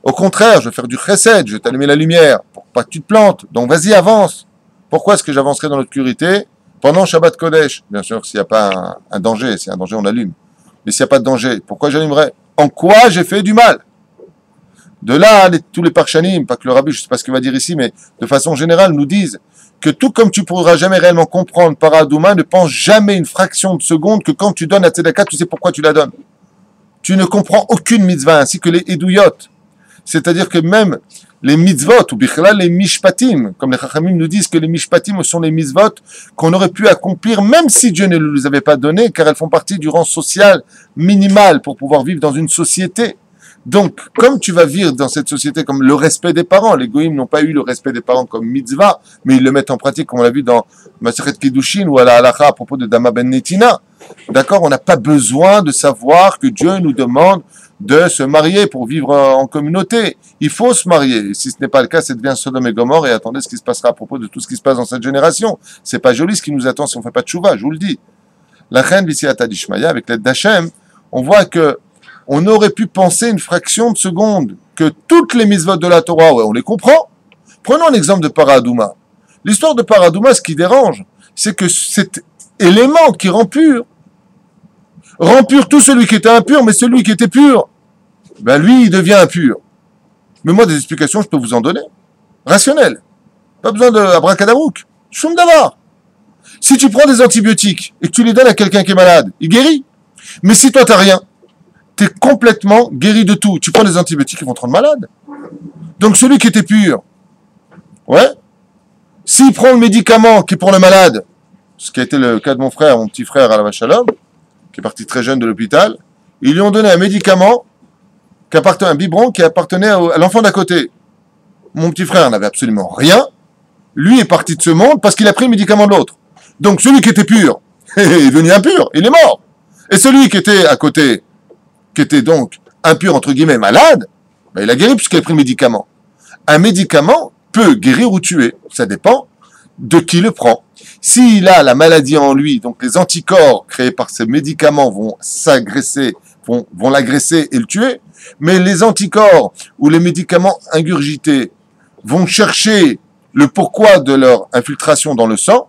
Au contraire, je vais faire du chesed, je vais t'allumer la lumière pour pas que tu te plantes. Donc vas-y, avance. Pourquoi est-ce que j'avancerai dans l'obscurité pendant Shabbat Kodesh? Bien sûr, s'il n'y a pas un danger, s'il y a un danger, on allume. Mais s'il n'y a pas de danger, pourquoi j'allumerais? En quoi j'ai fait du mal? De là, tous les parshanim, pas que le rabbi, je ne sais pas ce qu'il va dire ici, mais de façon générale, nous disent que tout comme tu ne pourras jamais réellement comprendre Para Aduma, ne pense jamais une fraction de seconde que quand tu donnes la tzedaka, tu sais pourquoi tu la donnes. tu ne comprends aucune mitzvah, ainsi que les Edouyot. C'est-à-dire que même les mitzvot, ou bichlal les mishpatim, comme les chachamim nous disent que les mishpatim sont les mitzvot qu'on aurait pu accomplir même si Dieu ne nous les avait pas données, car elles font partie du rang social minimal pour pouvoir vivre dans une société. Donc, comme tu vas vivre dans cette société comme le respect des parents, les goïms n'ont pas eu le respect des parents comme mitzvah, mais ils le mettent en pratique, comme on l'a vu dans Masechet Kiddushin ou à la halakha à propos de Dama ben Netina. D'accord? On n'a pas besoin de savoir que Dieu nous demande de se marier pour vivre en communauté. Il faut se marier. Si ce n'est pas le cas, ça devient Sodome et Gomorrhe, et attendez ce qui se passera à propos de tout ce qui se passe dans cette génération. C'est pas joli ce qui nous attend si on fait pas de tchouva, je vous le dis. La reine Bisiata d'Ishmaïa, avec l'aide d'Hachem, on voit que on aurait pu penser une fraction de seconde que toutes les mitzvot de la Torah, ouais, on les comprend. Prenons l'exemple de Paradouma. L'histoire de Paradouma, ce qui dérange, c'est que cet élément qui rend pur tout celui qui était impur, mais celui qui était pur, ben lui, il devient impur. Mais moi, des explications, je peux vous en donner. Rationnelles. Pas besoin de abracadabrouk. Choum d'avar. Si tu prends des antibiotiques et que tu les donnes à quelqu'un qui est malade, il guérit. Mais si toi, t'as rien, t'es complètement guéri de tout. Tu prends des antibiotiques, ils vont te rendre malade. Donc celui qui était pur, ouais, s'il prend le médicament qui est pour le malade, ce qui a été le cas de mon frère, mon petit frère à la Vachalom, qui est parti très jeune de l'hôpital, ils lui ont donné un médicament qui appartenait, un biberon qui appartenait à l'enfant d'à côté. Mon petit frère n'avait absolument rien. Lui est parti de ce monde parce qu'il a pris le médicament de l'autre. Donc celui qui était pur est devenu impur, il est mort. Et celui qui était à côté, qui était donc impur, entre guillemets, malade, ben il a guéri puisqu'il a pris le médicament. Un médicament peut guérir ou tuer, ça dépend de qui le prend. S'il a la maladie en lui, donc les anticorps créés par ces médicaments vont s'agresser, vont l'agresser et le tuer, mais les anticorps ou les médicaments ingurgités vont chercher le pourquoi de leur infiltration dans le sang,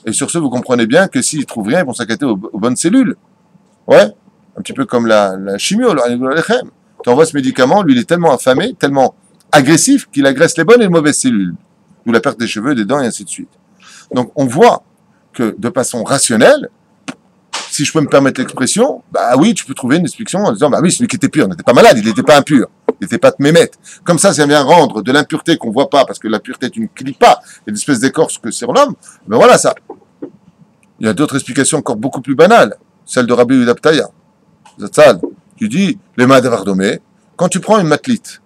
et sur ce, vous comprenez bien que s'ils trouvent rien, ils vont s'attaquer aux bonnes cellules. Ouais, un petit peu comme la chimio, tu envoies ce médicament, lui il est tellement affamé, tellement agressif qu'il agresse les bonnes et les mauvaises cellules. D'où la perte des cheveux, des dents et ainsi de suite. Donc on voit que de façon rationnelle, si je peux me permettre l'expression, bah oui, tu peux trouver une explication en disant, bah oui, celui qui était pur n'était pas malade, il n'était pas impur, il n'était pas tmémette. Comme ça vient rendre de l'impureté qu'on voit pas, parce que la pureté est une clipa, une espèce d'écorce que sur l'homme, ben voilà ça. Il y a d'autres explications encore beaucoup plus banales, celle de Rabbi Udaptaya. Zatzal, tu dis, les mains d'Avardomé, quand tu prends une matlite,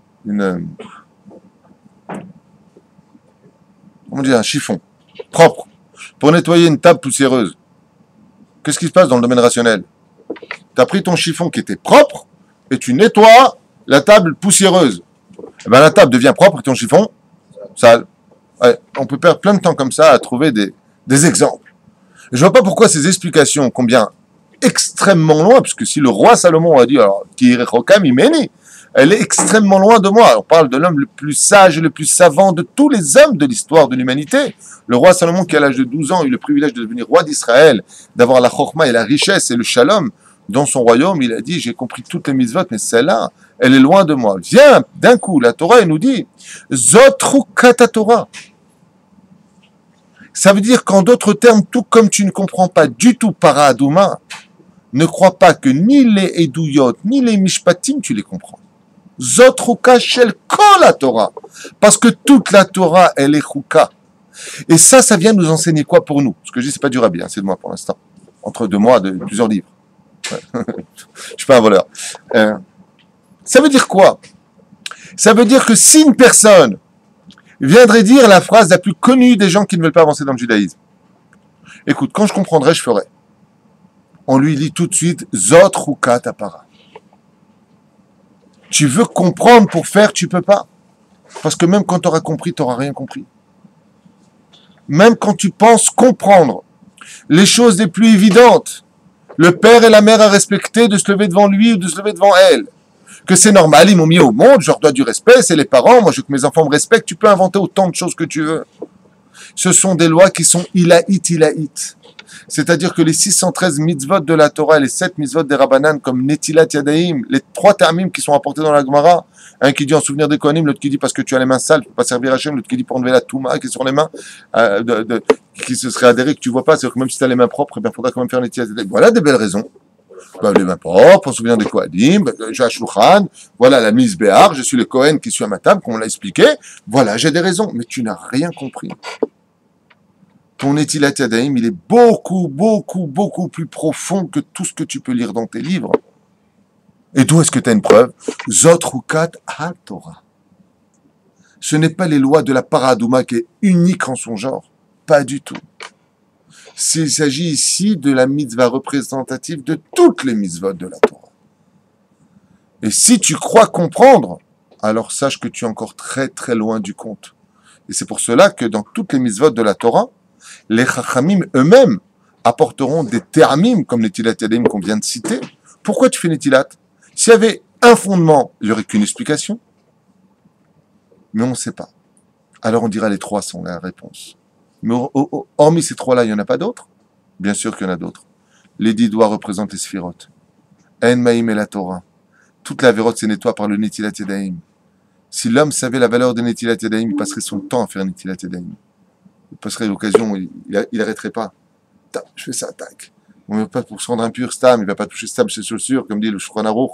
on dit un chiffon propre pour nettoyer une table poussiéreuse, qu'est-ce qui se passe dans le domaine rationnel? Tu as pris ton chiffon qui était propre et tu nettoies la table poussiéreuse. Et ben la table devient propre et ton chiffon sale. Ouais, on peut perdre plein de temps comme ça à trouver des exemples. Je vois pas pourquoi ces explications, combien extrêmement loin, puisque si le roi Salomon a dit, alors, elle est extrêmement loin de moi. On parle de l'homme le plus sage et le plus savant de tous les hommes de l'histoire de l'humanité. Le roi Salomon, qui à l'âge de 12 ans a eu le privilège de devenir roi d'Israël, d'avoir la chorma et la richesse et le shalom dans son royaume, il a dit, j'ai compris toutes les mitzvot, mais celle-là, elle est loin de moi. Viens, d'un coup, la Torah, elle nous dit, Zotru kata Torah. Ça veut dire qu'en d'autres termes, tout comme tu ne comprends pas du tout Paradouma, ne crois pas que ni les Edouyot, ni les Mishpatim, tu les comprends. Zotruka shel kol la Torah. Parce que toute la Torah, elle est chouka. Et ça vient nous enseigner quoi pour nous? Ce que je dis, c'est pas du rabbi, hein, c'est de moi pour l'instant. Entre 2 mois, de plusieurs livres. Je suis pas un voleur. Ça veut dire quoi? Ça veut dire que si une personne viendrait dire la phrase la plus connue des gens qui ne veulent pas avancer dans le judaïsme. Écoute, quand je comprendrai, je ferai. On lui dit tout de suite, Zotruka tapara. Tu veux comprendre pour faire, tu peux pas. Parce que même quand tu auras compris, tu n'auras rien compris. Même quand tu penses comprendre les choses les plus évidentes, le père et la mère à respecter, de se lever devant lui ou de se lever devant elle, que c'est normal, ils m'ont mis au monde, je leur dois du respect, c'est les parents, moi je veux que mes enfants me respectent, tu peux inventer autant de choses que tu veux. Ce sont des lois qui sont ilaït. C'est-à-dire que les 613 mitzvot de la Torah, les 7 mitzvot des Rabbanan, comme Netilat Yadayim, les 3 termim qui sont apportés dans la Gemara, un qui dit en souvenir des Kohanim, l'autre qui dit parce que tu as les mains sales, tu ne peux pas servir Hachem, l'autre qui dit pour enlever la Touma qui est sur les mains, qui se serait adhéré que tu vois pas, c'est-à-dire que même si tu as les mains propres, il faudra quand même faire Netilat Yadayim. Voilà des belles raisons. Bah, les mains propres, on se souvient des Kohanim, j'ai un Shulchan, voilà la mise Béar, je suis le Kohen qui suis à ma table, comme on l'a expliqué, voilà, j'ai des raisons, mais tu n'as rien compris. Ton Netilat Yadayim, il est beaucoup, beaucoup, beaucoup plus profond que tout ce que tu peux lire dans tes livres. Et d'où est-ce que tu as une preuve? Zot Rukat HaTorah. Ce n'est pas les lois de la Paradouma qui est unique en son genre. Pas du tout. Il s'agit ici de la mitzvah représentative de toutes les mitzvot de la Torah. Et si tu crois comprendre, alors sache que tu es encore très très loin du compte. Et c'est pour cela que dans toutes les mitzvot de la Torah, les chachamim eux-mêmes apporteront des termim, comme les Netilat Yadayim qu'on vient de citer. Pourquoi tu fais Netilat? S'il y avait un fondement, il n'y aurait qu'une explication. Mais on ne sait pas. Alors on dira les trois sont la réponse. Mais hormis ces trois-là, il n'y en a pas d'autres? Bien sûr qu'il y en a d'autres. Les 10 doigts représentent les sphirotes. En Maïm et la Torah. Toute la vérote se nettoie par le Netilat Yadayim. Si l'homme savait la valeur de Netilat Yadayim, il passerait son temps à faire Netilat Yadayim. Il passerait l'occasion, il n'arrêterait pas. Je fais ça, tac. On ne va pas pour se rendre impur, stam, il ne va pas toucher stam ses chaussures, comme dit le Shulchan Aruch,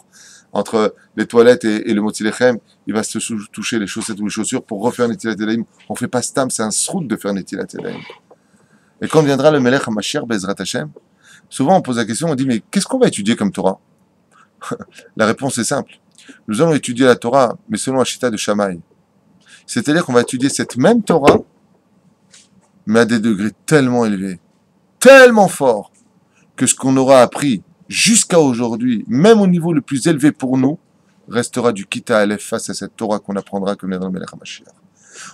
entre les toilettes et le Motzi Lechem, il va se toucher les chaussettes ou les chaussures pour refaire Netilat Yadayim. On ne fait pas stam, c'est un srout de faire Netilat Yadayim. Et quand viendra le Melech HaMashiach Bezrat Hashem, souvent on pose la question, on dit, mais qu'est-ce qu'on va étudier comme Torah? La réponse est simple. Nous allons étudier la Torah, mais selon Ashita de Shammai. C'est-à-dire qu'on va étudier cette même Torah, mais à des degrés tellement élevés, tellement forts, que ce qu'on aura appris jusqu'à aujourd'hui, même au niveau le plus élevé pour nous, restera du Kita Aleph face à cette Torah qu'on apprendra comme dans le Melech HaMashiach.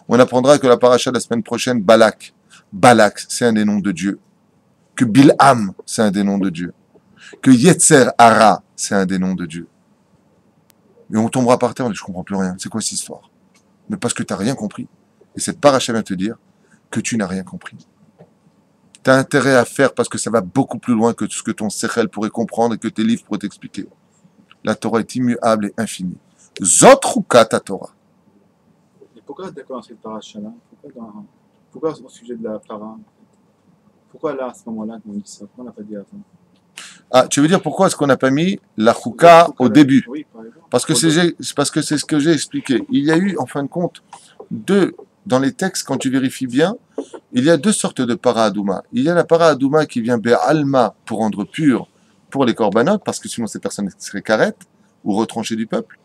On apprendra que la paracha de la semaine prochaine, Balak, c'est un des noms de Dieu. Que Bilham, c'est un des noms de Dieu. Que Yetzer Hara, c'est un des noms de Dieu. Et on tombera par terre, on dit, je comprends plus rien. C'est quoi cette histoire? Mais parce que tu n'as rien compris. Et cette paracha vient te dire que tu n'as rien compris. Tu as intérêt à faire parce que ça va beaucoup plus loin que tout ce que ton sechel pourrait comprendre et que tes livres pourraient t'expliquer. La Torah est immuable et infinie. Zot Rukat Torah. Et pourquoi d'accord dans cette paracha-là? Pourquoi au sujet de la para? Pourquoi là, à ce moment-là, qu'on dit ça? Pourquoi on n'a pas dit avant? Ah, tu veux dire pourquoi est-ce qu'on n'a pas mis la Chouka au début? Oui, par exemple. Parce que c'est ce que j'ai expliqué. Il y a eu, en fin de compte, dans les textes, quand tu vérifies bien, il y a deux sortes de para-adouma. Il y a la para-adouma qui vient be'alma pour rendre pur pour les corbanotes, parce que sinon ces personnes seraient carrettes ou retranchées du peuple.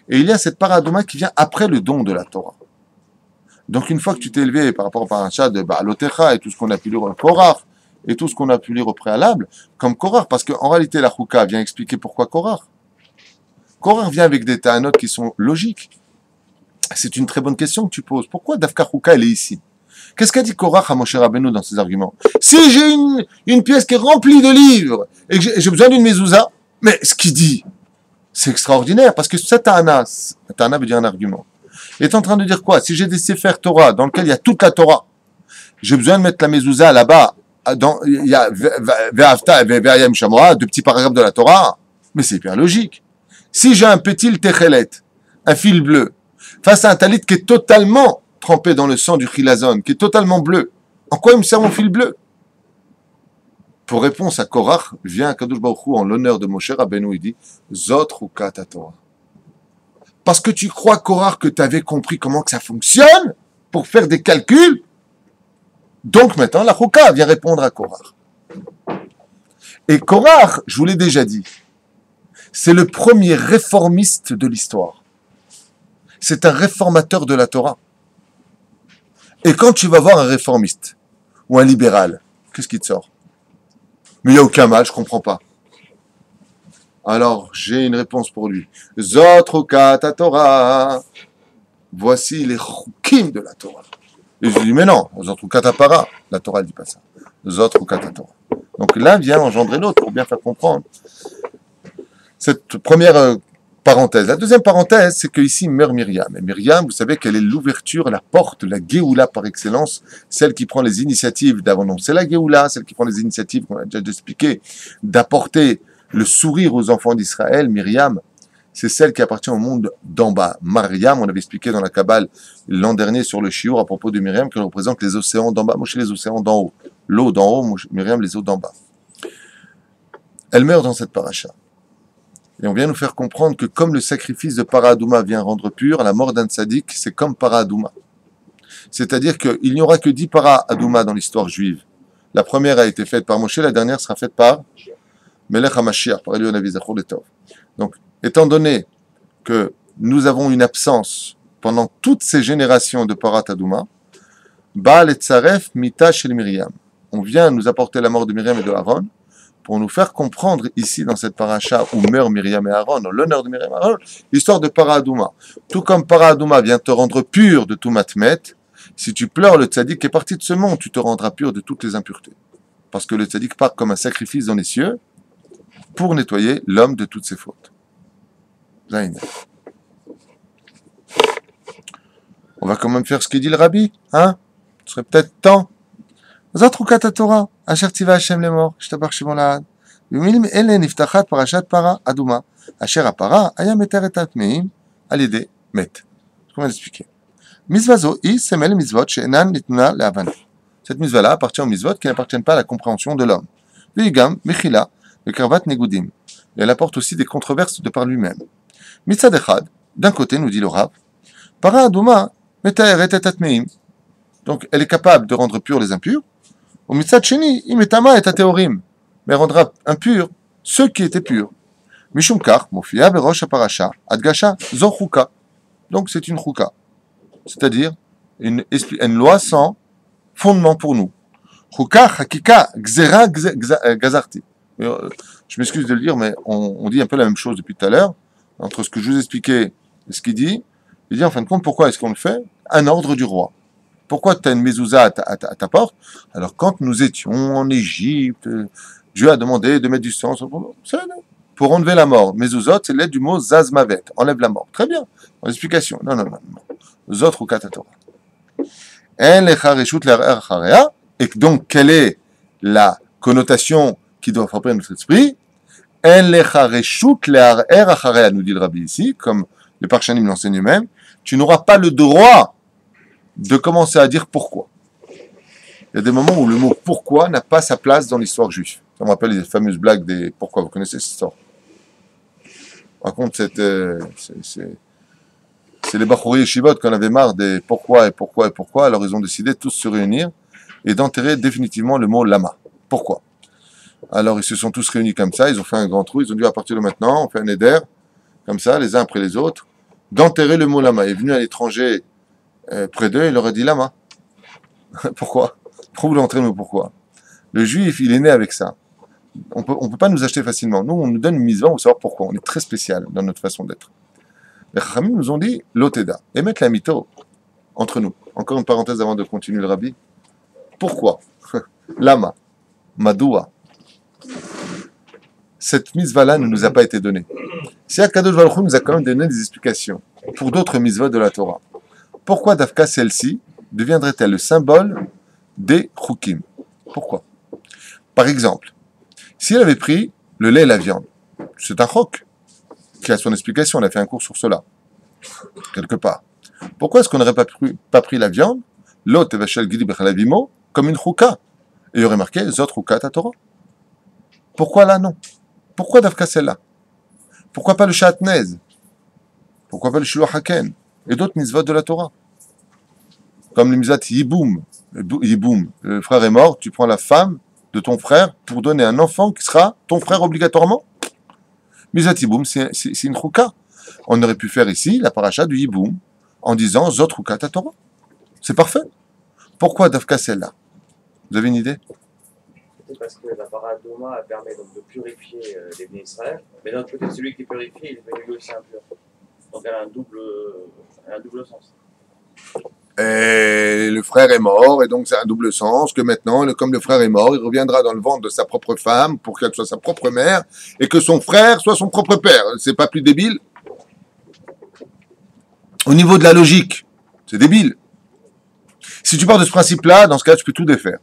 Et il y a cette para-adouma qui vient après le don de la Torah. Donc une fois que tu t'es élevé par rapport au paracha de Baalotecha et tout ce qu'on a pu lire au Korach, et tout ce qu'on a pu lire au préalable, comme Korach, parce qu'en réalité la Chouka vient expliquer pourquoi Korach. Korach vient avec des ta'anot qui sont logiques. C'est une très bonne question que tu poses. Pourquoi Dafka Chouka elle est ici? Qu'est-ce qu'a dit Korach à Moshe Rabbeinu dans ses arguments? Si j'ai une pièce qui est remplie de livres et que j'ai besoin d'une mezouza, mais ce qu'il dit, c'est extraordinaire, parce que cette ta'ana veut dire un argument, est en train de dire quoi? Si j'ai des Sefer Torah dans lesquels il y a toute la Torah, j'ai besoin de mettre la mezouza là-bas, il y a Ve'avta et Ve'ayam Shamoa, deux petits paragraphes de la Torah, mais c'est hyper logique. Si j'ai un petit techelet, un fil bleu, face à un talit qui est totalement trempé dans le sang du chilazon, qui est totalement bleu, en quoi il me sert mon fil bleu? Pour réponse à Korach, vient Kadosh Baruch Hu en l'honneur de Moshe Rabbeinu, il dit Zot Rukat Torah. Parce que tu crois, Korach, que tu avais compris comment que ça fonctionne pour faire des calculs. Donc maintenant, la Chouka vient répondre à Korach. Et Korach, je vous l'ai déjà dit, c'est le premier réformiste de l'histoire. C'est un réformateur de la Torah. Et quand tu vas voir un réformiste ou un libéral, qu'est-ce qui te sort? Mais il n'y a aucun mal, je ne comprends pas. Alors, j'ai une réponse pour lui. Zot Rukat Torah. Voici les choukim de la Torah. Et je lui dis, mais non, Zot Rukat Para. La Torah ne dit pas ça. Zot Rukat Torah. Donc l'un vient engendrer l'autre pour bien faire comprendre cette première parenthèse. La deuxième parenthèse, c'est qu'ici meurt Myriam. Et Myriam, vous savez qu'elle est l'ouverture, la porte, la Géoula par excellence, celle qui prend les initiatives d'abandon. C'est la Géoula, celle qui prend les initiatives, qu'on a déjà expliqué, d'apporter le sourire aux enfants d'Israël. Myriam, c'est celle qui appartient au monde d'en bas. Mariam, on avait expliqué dans la Kabbale l'an dernier sur le Shiur à propos de Myriam, qu'elle représente les océans d'en bas. Moi, je suis les océans d'en haut. L'eau d'en haut, Myriam, les eaux d'en bas. Elle meurt dans cette paracha. Et on vient nous faire comprendre que comme le sacrifice de Para Adouma vient rendre pur, la mort d'un tzaddik, c'est comme Para Adouma. C'est-à-dire qu'il n'y aura que 10 Para Adouma dans l'histoire juive. La première a été faite par Moshe, la dernière sera faite par Melech HaMashiach, par Eliyahu Navi Zachor Letov. Donc, étant donné que nous avons une absence pendant toutes ces générations de Parat Adouma, Baal et Tzaref Mita Shel Miriam. On vient nous apporter la mort de Myriam et de Aaron pour nous faire comprendre ici dans cette paracha où meurent Myriam et Aaron, l'honneur de Myriam et Aaron, l'histoire de Para Adouma. Tout comme Para Adouma vient te rendre pur de tout matmet, si tu pleures le tzaddik qui est parti de ce monde, tu te rendras pur de toutes les impuretés. Parce que le tzaddik part comme un sacrifice dans les cieux pour nettoyer l'homme de toutes ses fautes. Zayn. On va quand même faire ce qu'il dit le rabbi, hein? Ce serait peut-être temps. Zatrukat Torah, Asher tiva Hashem les morts, Shtabach Shimon Lahad. Bimilim ele niftachat parashat Para Adouma, Asher apara aya meter et atmeim, alide met. Comment l'expliquer? Mitzvazo i semel mitzvot she'enan nitnuna le'avana. Cette mitzvah-là appartient aux mitzvot qui n'appartiennent pas à la compréhension de l'homme. Veigam mechila lekarvat negudim. Et elle apporte aussi des controverses de par lui-même. Mitzad echad, d'un côté, nous dit le Rav, Para Adouma metaeret et atmeim. Donc, elle est capable de rendre purs les impurs. Au mitzad sheni, imetama et ateorim. Mais elle rendra impurs ceux qui étaient purs. Mishum kar, mofia berosh parasha, adgasha, zor chuka. Donc, c'est une chuka. C'est-à-dire une loi sans fondement pour nous. Chuka, hakika, gzera, gazarti. Je m'excuse de le dire, mais on dit un peu la même chose depuis tout à l'heure. Entre ce que je vous expliquais et ce qu'il dit, il dit en fin de compte, pourquoi est-ce qu'on le fait? Un ordre du roi. Pourquoi tu as une mezouza à ta porte? Alors, quand nous étions en Égypte, Dieu a demandé de mettre du sang pour enlever la mort. Mezuzot, c'est l'aide du mot zazmavet, enlève la mort. Très bien. En explication. Non. Zot ou katatora. Et donc, quelle est la connotation qui doit frapper notre esprit? Nous dit le rabbi ici, comme les Parshanim l'enseignent eux-mêmes, tu n'auras pas le droit de commencer à dire pourquoi. Il y a des moments où le mot pourquoi n'a pas sa place dans l'histoire juive. Ça me rappelle les fameuses blagues des pourquoi. Vous connaissez cette histoire? Par contre, c'est les Bachouri et Shivot qui en avaient marre des pourquoi. Alors ils ont décidé de tous se réunir et d'enterrer définitivement le mot lama. Pourquoi? Alors ils se sont tous réunis comme ça, ils ont fait un grand trou, ils ont dit à partir de maintenant, on fait un éder, comme ça, les uns après les autres, d'enterrer le mot lama. Il est venu à l'étranger près d'eux, il leur a dit lama. Pourquoi? Pourquoi vous l'enterrez, mais pourquoi? Le juif, il est né avec ça. On peut pas nous acheter facilement. Nous, on nous donne une mise on veut savoir pourquoi. On est très spécial dans notre façon d'être. Les Chachamim nous ont dit l'oteda, et mettre la mytho entre nous. Encore une parenthèse avant de continuer le rabbi. Pourquoi? Lama, Madoua. Cette mitzvah-là ne nous a pas été donnée. Si Akadosh Baruch Hu nous a quand même donné des explications pour d'autres mitzvahs de la Torah, pourquoi Dafka celle-ci deviendrait-elle le symbole des chukim? Pourquoi? Par exemple, si elle avait pris le lait et la viande, c'est un chok qui a son explication, on a fait un cours sur cela, quelque part. Pourquoi est-ce qu'on n'aurait pas pris la viande, l'ot evashel gidi bechalavimo, comme une chouka, et il y aurait marqué zot chouka ta Torah? Pourquoi là non? Pourquoi Dafka celle-là? Pourquoi pas le Shatnez? Pourquoi pas le Shiloh Haken? Et d'autres mitzvot de la Torah? Comme le mitzvot Yiboum. Yiboum, le frère est mort, tu prends la femme de ton frère pour donner un enfant qui sera ton frère obligatoirement. Mitzvot Yiboum, c'est une chouka. On aurait pu faire ici la paracha du Yiboum en disant Zot chouka ta Torah. C'est parfait. Pourquoi Dafka celle-là? Vous avez une idée? Parce que la Para Adouma permet donc de purifier les bénis Israël, mais d'un autre côté, celui qui est purifié, il est devenu aussi impur. Donc elle a un double sens. Et le frère est mort, et donc c'est un double sens, que maintenant, comme le frère est mort, il reviendra dans le ventre de sa propre femme pour qu'elle soit sa propre mère, et que son frère soit son propre père. C'est pas plus débile? Au niveau de la logique, c'est débile. Si tu pars de ce principe-là, dans ce cas, tu peux tout défaire.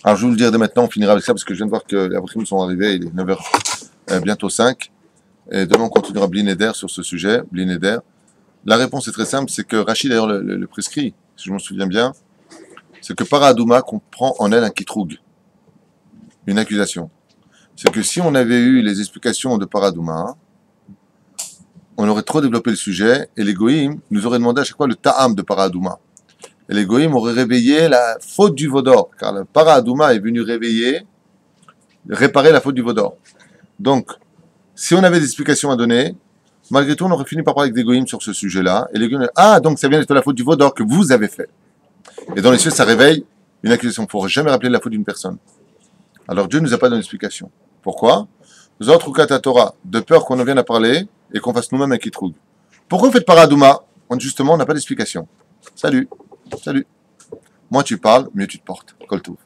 Alors je vais vous le dire dès maintenant, on finira avec ça, parce que je viens de voir que les Avraham sont arrivés, il est 9h, bientôt 5, et demain on continuera Blineder sur ce sujet, Blineder. La réponse est très simple, c'est que Rachid d'ailleurs le prescrit, si je m'en souviens bien, c'est que Para Adouma comprend en elle un kitroug, une accusation. c'est que si on avait eu les explications de Paradouma, on aurait trop développé le sujet et les goïms nous auraient demandé à chaque fois le ta'am de Paradouma. Et les goïms auraient réveillé la faute du Vaudor, car le Paradouma est venu réparer la faute du Vaudor. Donc, si on avait des explications à donner, malgré tout, on aurait fini par parler avec des goïms sur ce sujet-là. Et les goïms, donc ça vient d'être la faute du Vaudor que vous avez fait. Et dans les cieux, ça réveille une accusation. Il ne faut jamais rappeler la faute d'une personne. Alors Dieu ne nous a pas donné d'explication. Pourquoi? Nous autres, Rukat Torah, de peur qu'on en vienne à parler et qu'on fasse nous-mêmes un kitroug. Pourquoi vous faites Paradouma? Justement, on n'a pas d'explication. Salut. Moins tu parles, mieux tu te portes. Kol Tov.